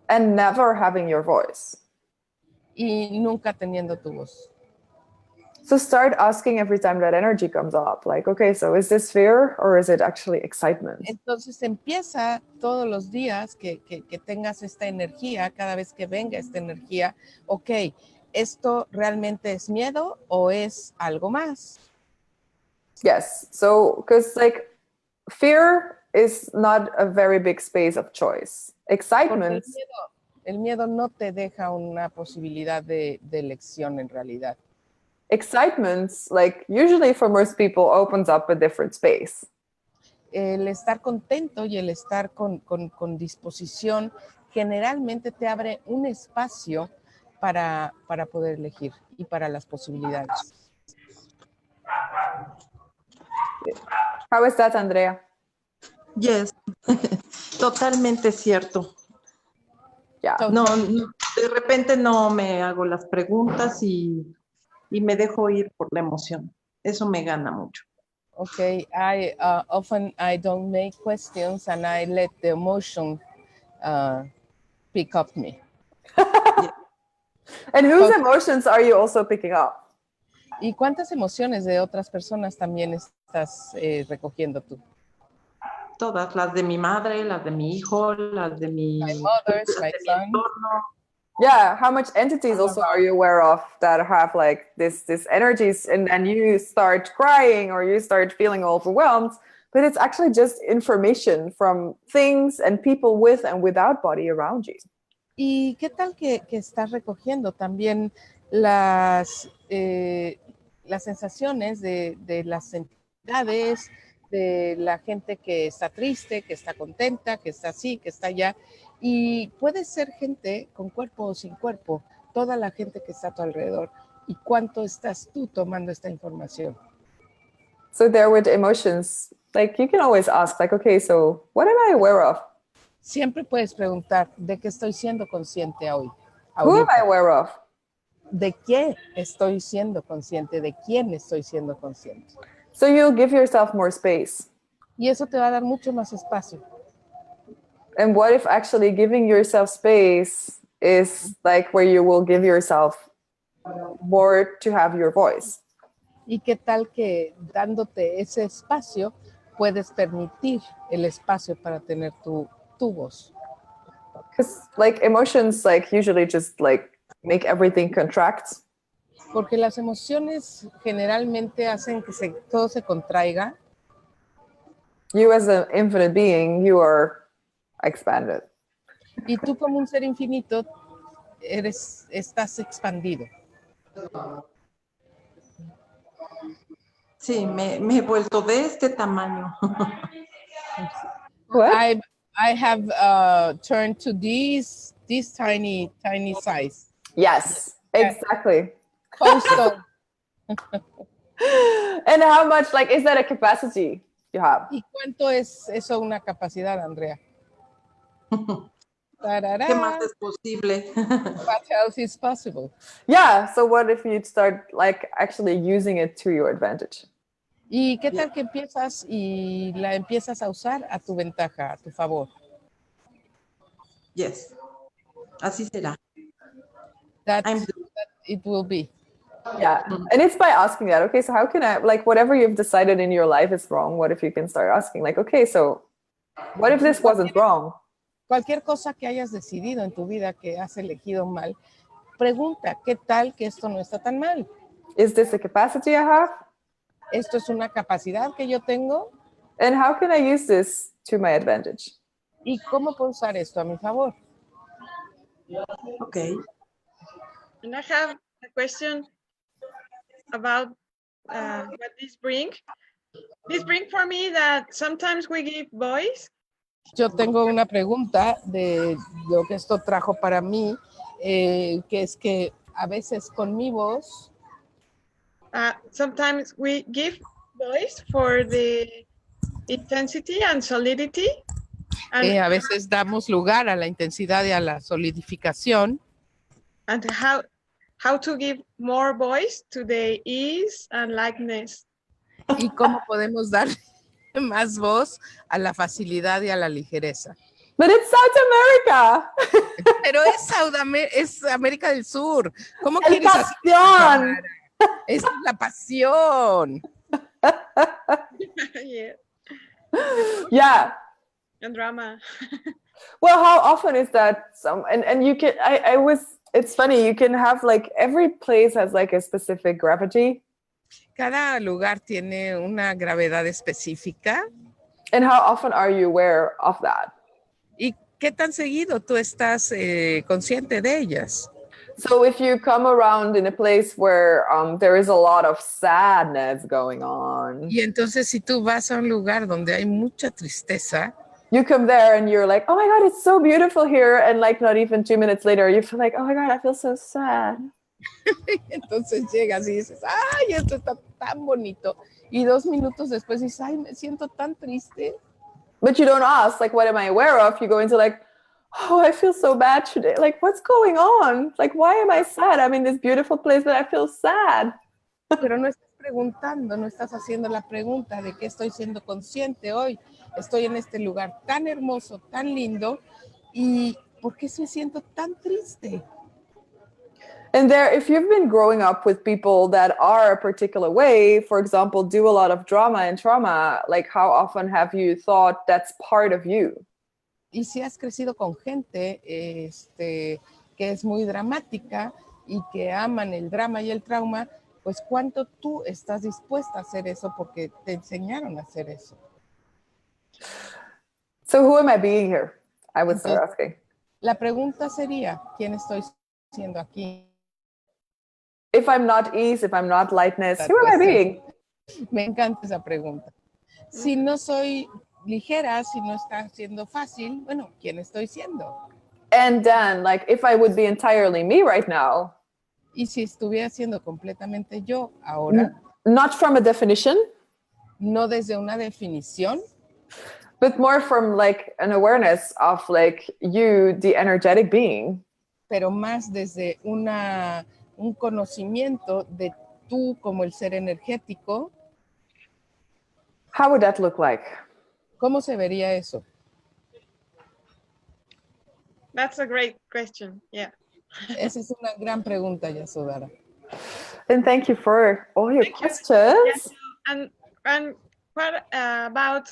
And never having your voice. Y nunca teniendo tu voz. So start asking every time that energy comes up, like, okay, so is this fear or is it actually excitement? Entonces empieza todos los días que tengas esta energía, cada vez que venga esta energía, ok, ¿esto realmente es miedo o es algo más? Yes, so because like fear is not a very big space of choice. Excitement. El miedo no te deja una posibilidad de elección en realidad. Excitement, like usually for most people, opens up a different space. El estar contento y el estar con disposición generalmente te abre un espacio para poder elegir y para las posibilidades. How is that, Andrea? Yes, totalmente cierto. Yeah. No, de repente no me hago las preguntas y me dejo ir por la emoción. Eso me gana mucho. Okay, often I don't make questions and I let the emotion pick up me. And whose emotions are you also picking up? ¿Y cuántas emociones de otras personas también estás recogiendo tú? Todas, las de mi madre, las de mi hijo, las de mi entorno. Yeah, how much entities also are you aware of that have like this energies and then you start crying or you start feeling overwhelmed, but it's actually just information from things and people with and without body around you. ¿Y qué tal que estás recogiendo también las sensaciones de las entidades, de la gente que está triste, que está contenta, que está así, que está allá? Y puede ser gente con cuerpo o sin cuerpo, toda la gente que está a tu alrededor. ¿Y cuánto estás tú tomando esta información? So there with emotions, like you can always ask, like, okay, so what am I aware of? Siempre puedes preguntar, ¿de qué estoy siendo consciente hoy? Who am I aware of? ¿De qué estoy siendo consciente? ¿De quién estoy siendo consciente? So you'll give yourself more space. Y eso te va a dar mucho más espacio. And what if actually giving yourself space is like where you will give yourself more to have your voice? ¿Y qué tal que dándote ese espacio puedes permitir el espacio para tener tu voz? Because like emotions like usually just like make everything contract. Porque las emociones generalmente hacen que todo se contraiga. You as an infinite being, you are expanded. Y tú como un ser infinito estás expandido. Sí, me he vuelto de este tamaño. What? I have turned to this tiny size. Yes, exactly. Coastal. And how much like is that a capacity you have? ¿Y cuánto es eso una capacidad, Andrea? Tarará. ¿Qué más es posible? What else is possible? Yeah, so what if you'd start like actually using it to your advantage? ¿Y qué tal que empiezas y la empiezas a usar a tu ventaja, a tu favor? Yes. Así será. That I'm- it will be. Yeah. And it's by asking that, okay, so how can I, like, whatever you've decided in your life is wrong, what if you can start asking, like, okay, so what if this wasn't wrong? Cualquier cosa que hayas decidido en tu vida que has elegido mal, pregunta, ¿qué tal que esto no está tan mal? Is this a capacity I have? ¿Esto es una capacidad que yo tengo? And how can I use this to my advantage? ¿Y cómo puedo usar esto a mi favor? Okay. And I have a question about what this bring. This bring for me that sometimes we give voice. Yo tengo una pregunta de lo que esto trajo para mí, que es que a veces con mi voz, Sometimes we give voice for the intensity and solidity. And, a veces damos lugar a la intensidad y a la solidificación. and how to give more voice to the ease and lightness. ¿Y cómo podemos dar más voz a la facilidad y a la ligereza? But it's South America. Pero es América del Sur. ¿Cómo El quieres hacer? pasión. Esa es la pasión. Yeah, Yeah. and drama. Well, how often is that? And you can, it's funny, you can have like, every place has like a specific gravity. Cada lugar tiene una gravedad específica. And how often are you aware of that? ¿Y qué tan seguido tú estás consciente de ellas? So if you come around in a place where there is a lot of sadness going on, Y entonces si tú vas a un lugar donde hay mucha tristeza, you come there and you're like, oh my God, it's so beautiful here. And like not even 2 minutes later, you feel like, oh my God, I feel so sad. entonces llegas y dices, ay, esto está tan bonito. Y 2 minutos después dices, ay, me siento tan triste. But you don't ask, like, what am I aware of? You go into like, oh, I feel so bad today. Like, what's going on? Like, why am I sad? I'm in this beautiful place, but I feel sad. Pero no estás preguntando, no estás haciendo la pregunta de qué estoy siendo consciente hoy. Estoy en este lugar tan hermoso, tan lindo, y ¿por qué me siento tan triste? And there, if you've been growing up with people that are a particular way, for example, do a lot of drama and trauma, like how often have you thought that's part of you? Y si has crecido con gente que es muy dramática y que aman el drama y el trauma, pues ¿cuánto tú estás dispuesta a hacer eso porque te enseñaron a hacer eso? So who am I being here? I would start Entonces, asking. la pregunta sería, ¿quién estoy siendo aquí? If I'm not ease, if I'm not lightness, who am I being? Me encanta esa pregunta. Si no soy ligera, si no está siendo fácil, bueno, ¿quién estoy siendo? And then, like, if I would be entirely me right now, Y si estuviera siendo completamente yo ahora, not from a definition, no desde una definición, but more from like an awareness of like you, the energetic being, pero más desde un conocimiento de tú como el ser energético, how would that look like? ¿cómo se vería eso? That's a great question. Yeah. Esa es una gran pregunta, Yasodhara. And thank you for all your Thank you. questions. Yes. And what about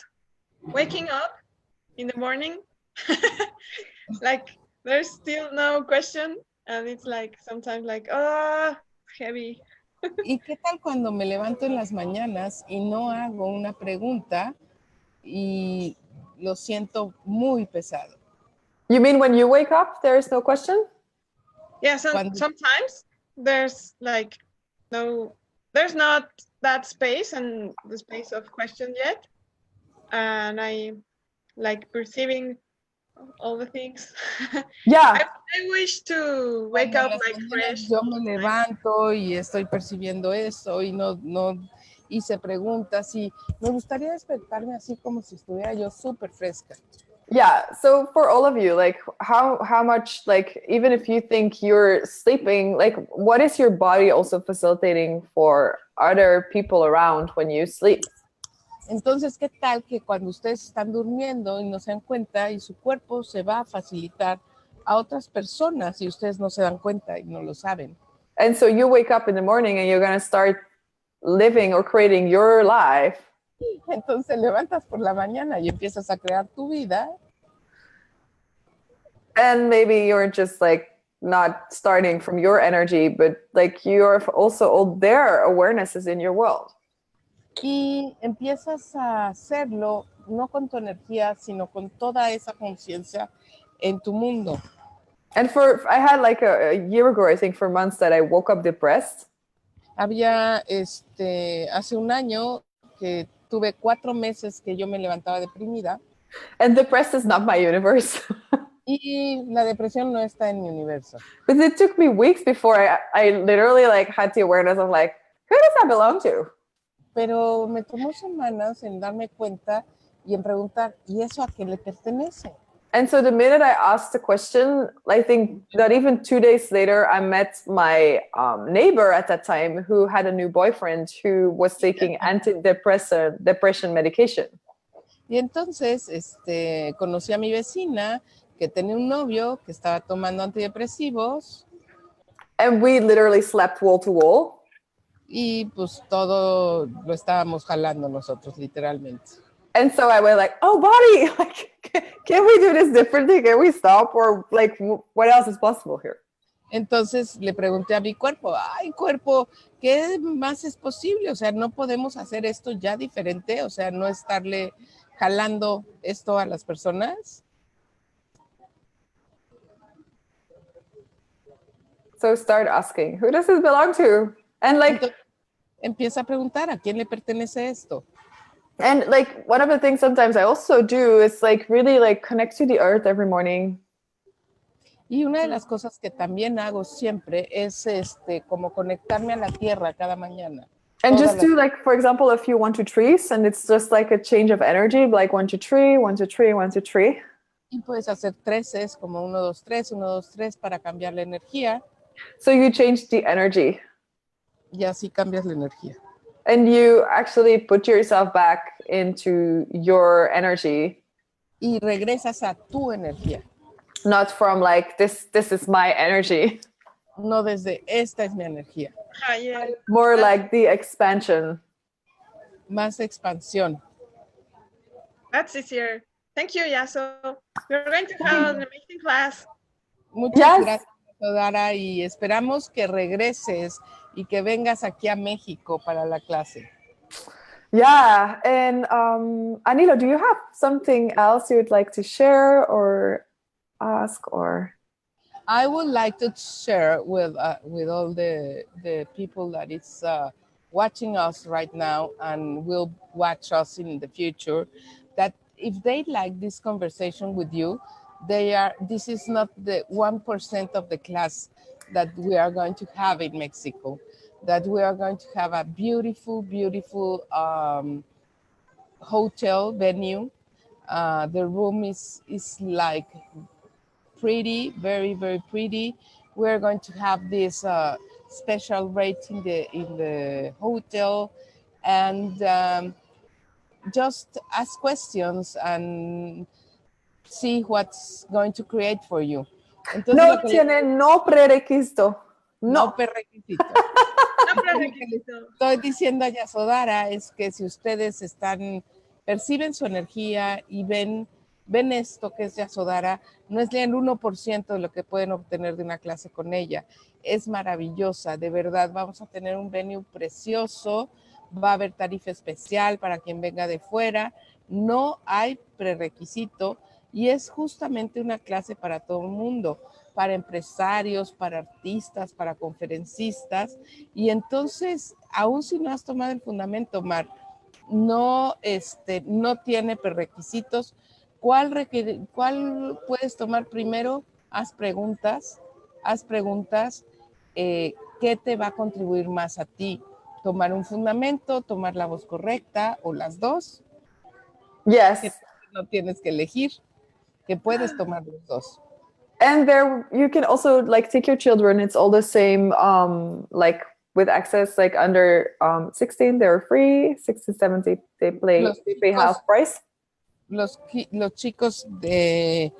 waking up in the morning? Like there's still no question, and it's like sometimes like, oh, heavy. ¿Y qué tal cuando me levanto en las mañanas y no hago una pregunta y lo siento muy pesado? You mean when you wake up, there is no question? Yeah, sometimes there's like there's not that space and the space of question yet, and I like perceiving all the things. Yeah. I wish to wake Cuando up en las like mañanas fresh. yo me levanto y estoy percibiendo eso y no hice preguntas y me gustaría despertarme así como si estuviera yo súper fresca. Yeah. So for all of you, like how much, like, even if you think you're sleeping, like what is your body also facilitating for other people around when you sleep? Entonces, ¿qué tal que cuando ustedes están durmiendo y no se dan cuenta y su cuerpo se va a facilitar a otras personas y ustedes no se dan cuenta y no lo saben? And so you wake up in the morning and you're going to start living or creating your life. Entonces levantas por la mañana y empiezas a crear tu vida. And maybe you're just like not starting from your energy, but like you're also all their awarenesses in your world. Y empiezas a hacerlo no con tu energía, sino con toda esa conciencia en tu mundo. And I had like a year ago, I think, for months that I woke up depressed. Había hace un año que tuve 4 meses que yo me levantaba deprimida. And depressed is not my universe. Y la depresión no está en mi universo. But it took me weeks before I literally like had the awareness of like, who does that belong to? Pero me tomó semanas en darme cuenta y en preguntar, ¿y eso a qué le pertenece? And so the minute I asked the question, I think that even 2 days later, I met my neighbor at that time who had a new boyfriend who was taking depression medication. Y entonces conocí a mi vecina que tenía un novio que estaba tomando antidepresivos. And we literally slept wall to wall. Y pues todo lo estábamos jalando nosotros, literalmente. And so I went like, oh, body, like, can we do this differently? Can we stop? Or like, what else is possible here? Entonces le pregunté a mi cuerpo, ay, cuerpo, ¿qué más es posible? O sea, no podemos hacer esto ya diferente, o sea, no estarle jalando esto a las personas. So start asking, who does this belong to? And like, entonces, empieza a preguntar, ¿a quién le pertenece esto? And like one of the things sometimes I also do is like really like connect to the earth every morning. Y una de las cosas que también hago siempre es como conectarme a la tierra cada mañana. And just do like, for example, a few 1, 2, 3s, and it's just like a change of energy, like 1, 2, 3, 1, 2, 3, 1, 2, 3. Y puedes hacer 3s como 1, 2, 3, 1, 2, 3 para cambiar la energía. So you change the energy. Y así cambias la energía. And you actually put yourself back into your energy. Y regresas a tu energía. Not from like, this is my energy. No desde, esta es mi energía. Yeah. More like the expansion. Más expansión. That's easier. Thank you, Yaso. We're going to have an amazing class. Muchas gracias, Dara, y esperamos que regreses y que vengas aquí a México para la clase. Yeah, and Anilo, do you have something else you would like to share or ask or? I would like to share with all the people that is watching us right now and will watch us in the future, that if they like this conversation with you, this is not the 1% of the class that we are going to have in Mexico, that we are going to have a beautiful, beautiful hotel venue. The room is like pretty, very, very pretty. We're going to have this special rate in the hotel, and just ask questions and see what's going to create for you. Entonces, No tiene no prerequisito. No prerequisito. No prerequisito. Estoy diciendo a Yasodhara es que si ustedes perciben su energía y ven esto que es Yasodhara, no es ni el 1% de lo que pueden obtener de una clase con ella. Es maravillosa, de verdad. Vamos a tener un venue precioso, va a haber tarifa especial para quien venga de fuera, no hay prerequisito y es justamente una clase para todo el mundo, para empresarios, para artistas, para conferencistas. Y entonces, aún si no has tomado el fundamento, Mar, no tiene prerequisitos. ¿Cuál puedes tomar primero? Haz preguntas. ¿Qué te va a contribuir más a ti? ¿Tomar un fundamento, tomar la voz correcta o las dos? Yes. Que no tienes que elegir, que puedes tomar los dos. And there you can also like take your children. It's all the same, like with access, like under 16, they're free. 16, 17, they pay half price. Los chicos de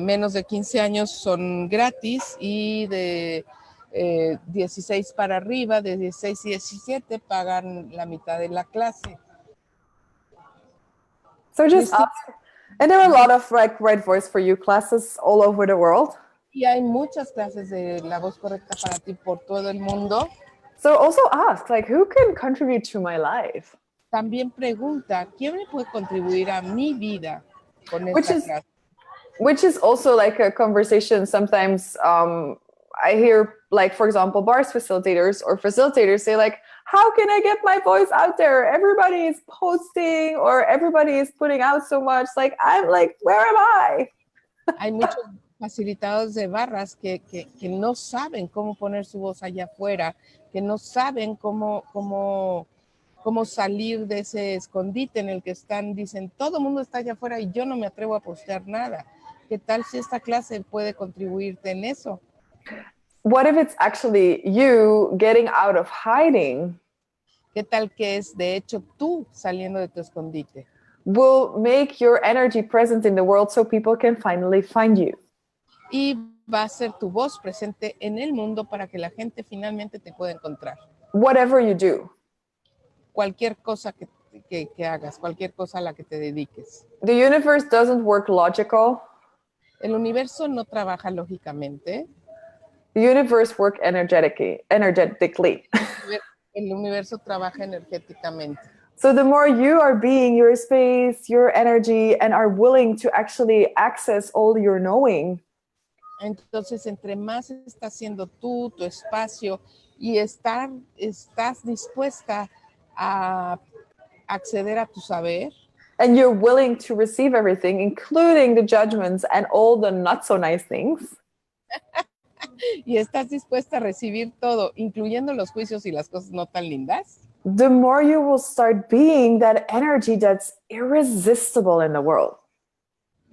menos de 15 años son gratis y de 16 para arriba, de 16 y 17 pagan la mitad de la clase. So just ask. And there are a lot of like right voice for you classes all over the world. Y hay muchas clases de la voz correcta para ti por todo el mundo. So also ask, like, who can contribute to my life? También pregunta, ¿quién me puede contribuir a mi vida con esta clase? Which is also like a conversation. Sometimes I hear, like, for example, bars facilitators or facilitators say, like, how can I get my voice out there? Everybody is posting or everybody is putting out so much. Like, I'm like, where am I? Hay muchos facilitadores de barras que no saben cómo poner su voz allá afuera, que no saben cómo salir de ese escondite en el que dicen, todo el mundo está allá afuera y yo no me atrevo a postear nada. ¿Qué tal si esta clase puede contribuirte en eso? What if it's actually you getting out of hiding? ¿Qué tal que es, de hecho, tú saliendo de tu escondite? Will make your energy present in the world so people can finally find you. Y va a ser tu voz presente en el mundo para que la gente finalmente te pueda encontrar. Whatever you do. Cualquier cosa que hagas, cualquier cosa a la que te dediques. The universe doesn't work logical. El universo no trabaja lógicamente. The universe works energetically. El universo trabaja energéticamente. So the more you are being your space, your energy, and are willing to actually access all your knowing. Entonces, entre más estás siendo tú, tu espacio, y estás dispuesta a acceder a tu saber. And you're willing to receive everything, including the judgments and all the not so nice things. Y estás dispuesta a recibir todo, incluyendo los juicios y las cosas no tan lindas. The more you will start being that energy that's irresistible in the world.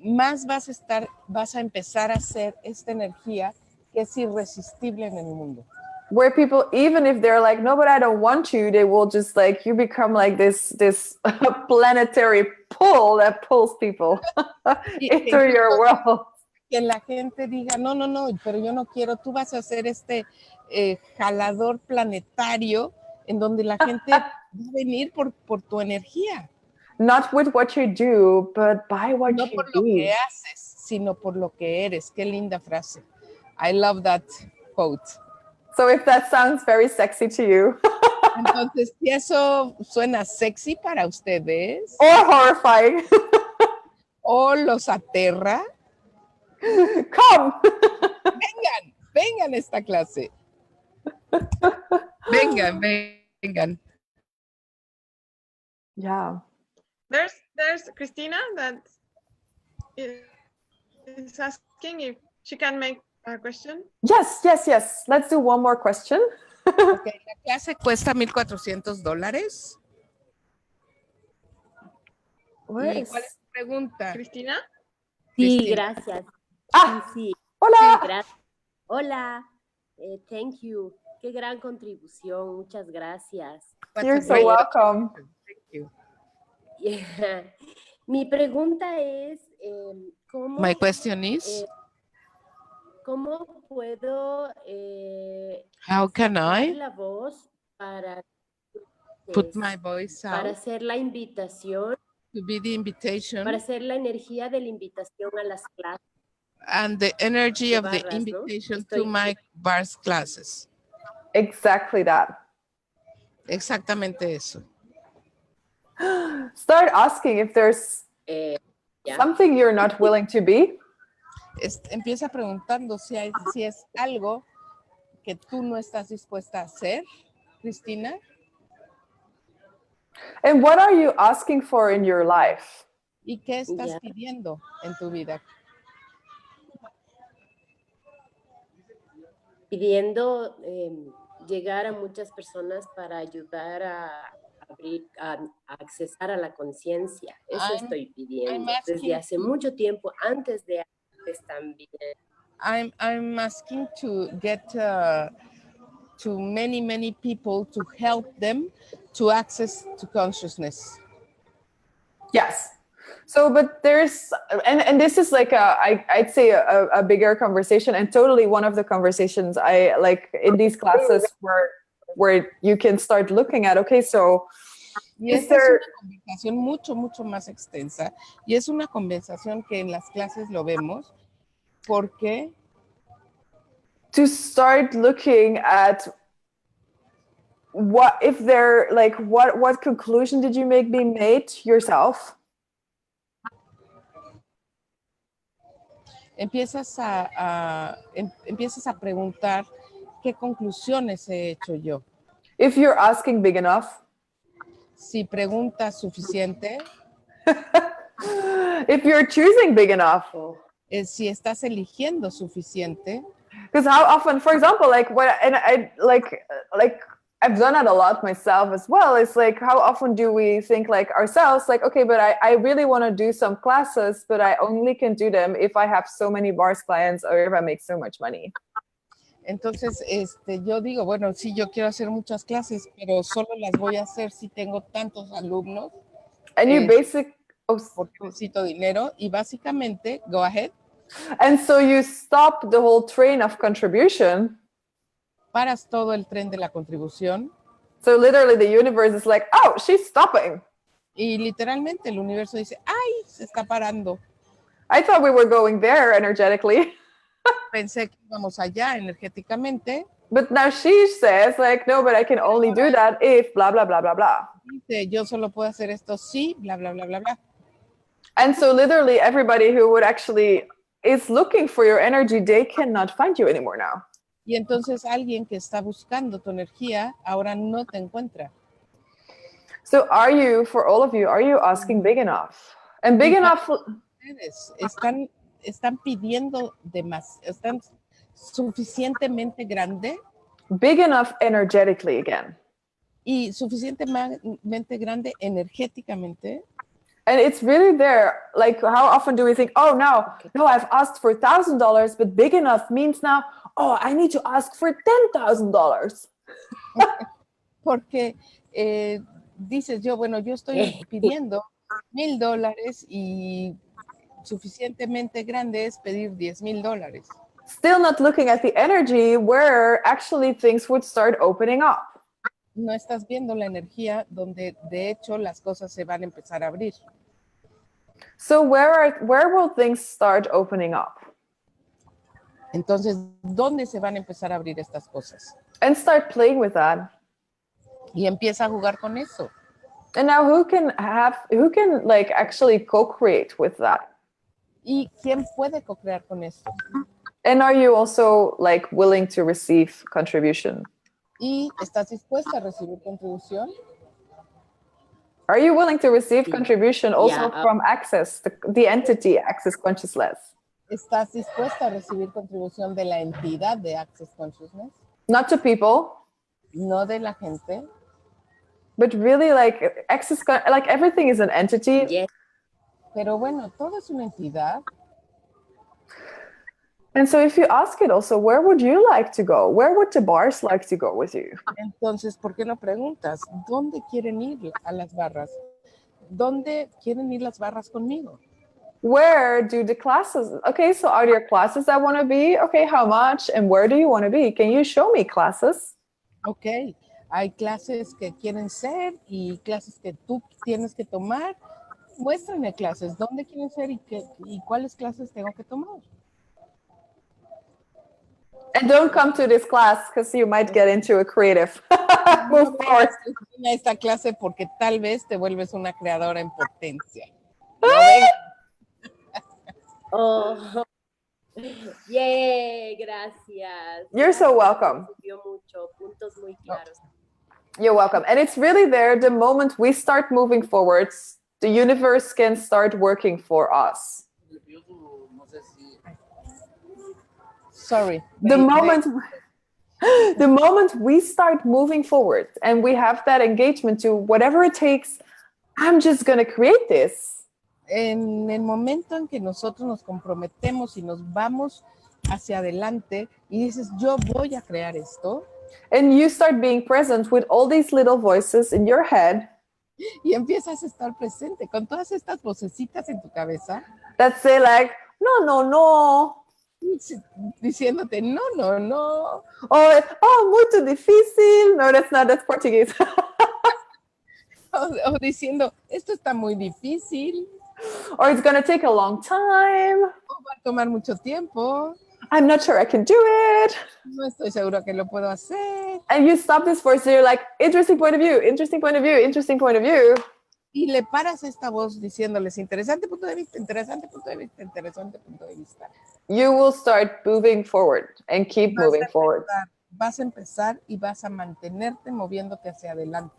Más vas a empezar a ser esta energía que es irresistible en el mundo. Where people, even if they're like, no, but I don't want to, they will just like, you become like this planetary pull that pulls people into your world. Que la gente diga, no, pero yo no quiero, tú vas a ser este jalador planetario en donde la gente va a venir por tu energía. Not with what you do, but by what no you por do. Lo que haces, sino por lo que eres. Qué linda frase. I love that quote. So if that sounds very sexy to you. Entonces, si eso suena sexy para ustedes. Or horrifying. O los aterra. Come. Vengan a esta clase. Vengan. Yeah. There's Christina that is asking if she can make a question. Yes. Let's do one more question. Okay, la clase cuesta $1,400. ¿Cuál es tu pregunta? ¿Cristina? Sí, Cristina. gracias. Sí. Hola. Sí, gracias. Hola. Thank you. Qué gran contribución. Muchas gracias. You're so welcome. Thank you. Yeah. Mi pregunta es, ¿cómo, My question is, ¿cómo puedo how can sacar I la voz para, put my voice para out hacer la invitación, to be the para invitation hacer la energía de la invitación a las clases and the energy de of the barras, ¿no? invitation to my bars classes? Exactly that. Exactamente eso. Start asking if there's yeah. something you're not willing to be. Empieza preguntando si es algo que tú no estás dispuesta a hacer, Cristina. And what are you asking for in your life? ¿Y qué estás pidiendo en tu vida? Pidiendo llegar a muchas personas para ayudar a accesar a la conciencia. Eso estoy pidiendo desde hace mucho tiempo, antes de antes también. I'm asking to get to many people to help them to access to consciousness. Yes. So, but there's, and this is like I'd say a bigger conversation, and totally one of the conversations I like in these classes where you can start looking at, okay, so y esta es una conversación mucho más extensa, y es una conversación que en las clases lo vemos, porque to start looking at what if they're like what conclusion did you be made yourself? Empiezas a preguntar qué conclusiones he hecho yo. If you're asking big enough. Si preguntas suficiente. If you're choosing big enough. Si estás eligiendo suficiente. Because how often, for example, like when I I've done it a lot myself as well. It's like, how often do we think like ourselves, like, okay, but I really want to do some classes, but I only can do them if I have so many bars clients or if I make so much money. Entonces, yo digo, bueno, sí, yo quiero hacer muchas clases, pero solo las voy a hacer si tengo tantos alumnos. And you porque necesito dinero y básicamente, go ahead. And so you stop the whole train of contribution. Paras todo el tren de la contribución. So literally the universe is like, oh, she's stopping. Y literalmente el universo dice, ay, se está parando. I thought we were going there energetically. Pensé que íbamos allá energéticamente. But now she says like, no, but I can only do that if blah, blah, blah, blah, blah. Dice, yo solo puedo hacer esto sí, bla, bla, bla, bla, bla. And so literally everybody who would actually is looking for your energy, they cannot find you anymore now. Y entonces alguien que está buscando tu energía ahora no te encuentra. So are you, for all of you, are you asking big enough? And big enough. Están pidiendo están suficientemente grande. Big enough energetically again. Y suficientemente grande energéticamente. And it's really there. Like, how often do we think, oh, no, I've asked for $1,000, but big enough means now, oh, I need to ask for $10,000. Porque dices yo, bueno, yo estoy pidiendo $1,000 y suficientemente grande es pedir $10,000. Still not looking at the energy where actually things would start opening up. No estás viendo la energía donde de hecho las cosas se van a empezar a abrir. So where will things start opening up? Entonces, ¿dónde se van a empezar a abrir estas cosas? And start playing with that. Y empieza a jugar con eso. And now who can like actually co-create with that? ¿Y quién puede co-crear con esto? And are you also like willing to receive contribution? ¿Y estás dispuesta a recibir contribución? Are you willing to receive contribution also from Access, the entity Access Consciousness? ¿Estás dispuesta a recibir contribución de la entidad de Access Consciousness? Not to people. No de la gente. But really like Access, like everything is an entity. Yes. Pero bueno, todo es una entidad. And so if you ask it also, where would you like to go? Where would the bars like to go with you? Entonces, ¿por qué no preguntas? ¿Dónde quieren ir a las barras? ¿dónde quieren ir las barras conmigo? Where do the classes, okay, so are there classes that want to be? Okay, how much and where do you want to be? Can you show me classes? Ok, hay clases que quieren ser y clases que tú tienes que tomar. Muéstrenme clases, ¿dónde quieren ser y cuáles clases tengo que tomar? And don't come to this class because you might get into a creative. Move forward. A esta clase porque tal vez te vuelves una creadora en potencia. No vengas. Oh, yay, gracias. You're so welcome. Mucho, puntos muy claros. You're welcome. And it's really there, the moment we start moving forwards, the universe can start working for us. Sorry. The moment we start moving forward and we have that engagement to whatever it takes, I'm just going to create this. En el momento en que nosotros nos comprometemos y nos vamos hacia adelante y dices, yo voy a crear esto. And you start being present with all these little voices in your head. Y empiezas a estar presente con todas estas vocecitas en tu cabeza. That say like, no, no, no. Diciéndote, no, no, no. Oh, muito difícil. No, that's Portuguese. o diciendo, esto está muy difícil. Or it's going to take a long time. O va a tomar mucho tiempo. I'm not sure I can do it. No estoy seguro que lo puedo hacer. And you stop this voice and you're like, interesting point of view, interesting point of view, interesting point of view. Y le paras a esta voz diciéndoles, interesante punto de vista, interesante punto de vista, interesante punto de vista. You will start moving forward and keep moving forward. Vas a empezar y vas a mantenerte moviéndote hacia adelante.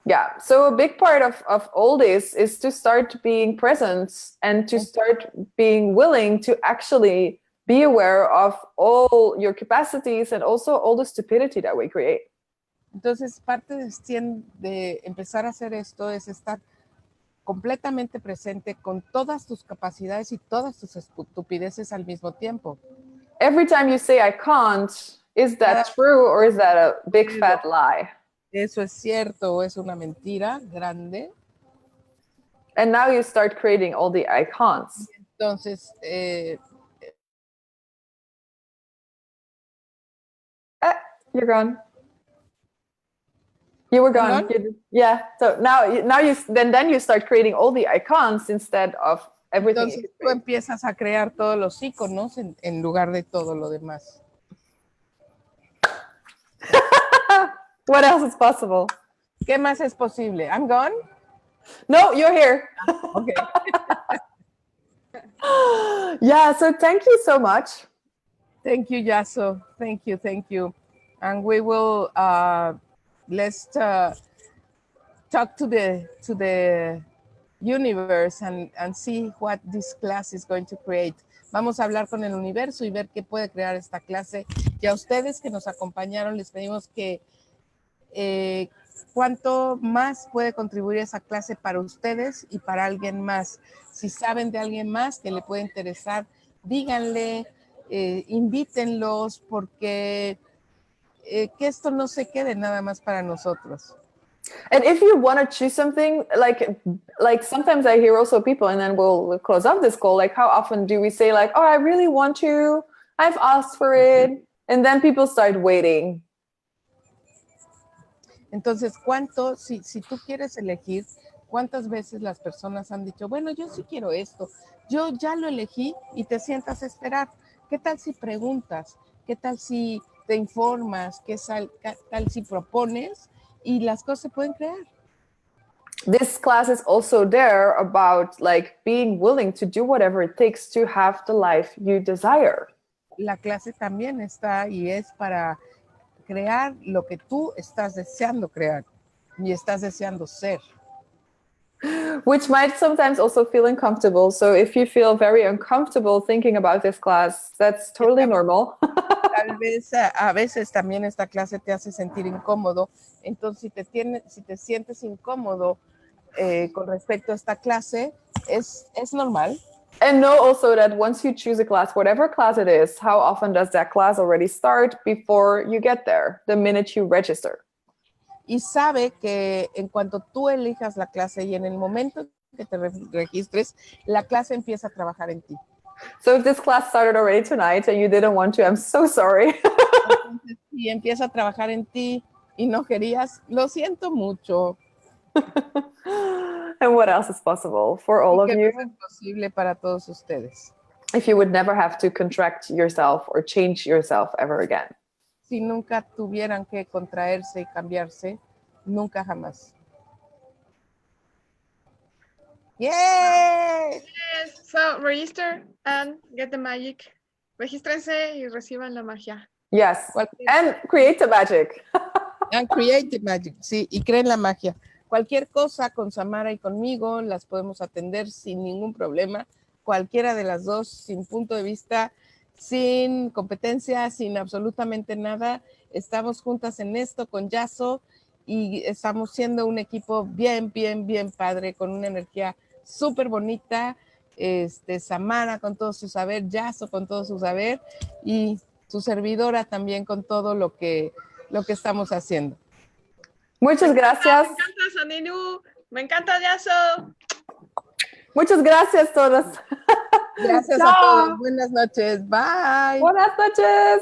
Yeah, so a big part of all this is to start being present and to start being willing to actually be aware of all your capacities and also all the stupidity that we create. Entonces, parte de empezar a hacer esto es estar completamente presente con todas tus capacidades y todas tus estupideces al mismo tiempo. Every time you say I can't, is that true or is that a big fat lie? Eso es cierto o es una mentira grande. And now you start creating all the I can'ts. Entonces, you're gone. You were gone. Yeah. So now you then you start creating all the icons instead of everything. Entonces tú empiezas a crear todos los iconos en lugar de todo lo demás. What else is possible? ¿Qué más es posible? I'm gone? No, you're here. Okay. Yeah, so thank you so much. Thank you, Yaso. Thank you. And we will let's talk to the universe and see what this class is going to create. Vamos a hablar con el universo y ver qué puede crear esta clase. Y a ustedes que nos acompañaron les pedimos que cuánto más puede contribuir esa clase para ustedes y para alguien más. Si saben de alguien más que le puede interesar, díganle, invítenlos, porque que esto no se quede nada más para nosotros. And if you want to choose something, like sometimes I hear also people, and then we'll close off this call, like how often do we say like, oh, I really want to, I've asked for it, and then people start waiting. Entonces, si tú quieres elegir, ¿cuántas veces las personas han dicho, bueno, yo sí quiero esto, yo ya lo elegí y te sientas a esperar? ¿Qué tal si preguntas? ¿Qué tal si te informas? ¿Qué tal si propones? Y las cosas se pueden crear. This class is also there about like being willing to do whatever it takes to have the life you desire. La clase también está y es para crear lo que tú estás deseando crear y estás deseando ser. Which might sometimes also feel uncomfortable. So if you feel very uncomfortable thinking about this class, that's totally normal. Tal vez a veces también esta clase te hace sentir incómodo. Entonces, si te sientes incómodo con respecto a esta clase, es normal. And know also that once you choose a class, whatever class it is, how often does that class already start before you get there, the minute you register? y sabe que en cuanto tú elijas la clase y en el momento que te registres, la clase empieza a trabajar en ti. So if this class started already tonight and you didn't want to, I'm so sorry. Entonces, si empieza a trabajar en ti y no querías, lo siento mucho. And what else is possible for all of you? Es posible para todos ustedes. If you would never have to contract yourself or change yourself ever again. Si nunca tuvieran que contraerse y cambiarse, nunca jamás. Yay! Yes. So register and get the magic. Regístrense y reciban la magia. Yes, and create the magic. And create the magic, sí, y creen la magia. Cualquier cosa con Samara y conmigo las podemos atender sin ningún problema. Cualquiera de las dos, sin punto de vista, sin competencia, sin absolutamente nada. Estamos juntas en esto con Yaso y estamos siendo un equipo bien padre, con una energía súper bonita. Samara con todo su saber, Yaso con todo su saber y su servidora también con todo lo que estamos haciendo. Muchas gracias. Me encanta Saninu, me encanta Yaso. Muchas gracias todas. Gracias a todos. Buenas noches. Bye. Buenas noches.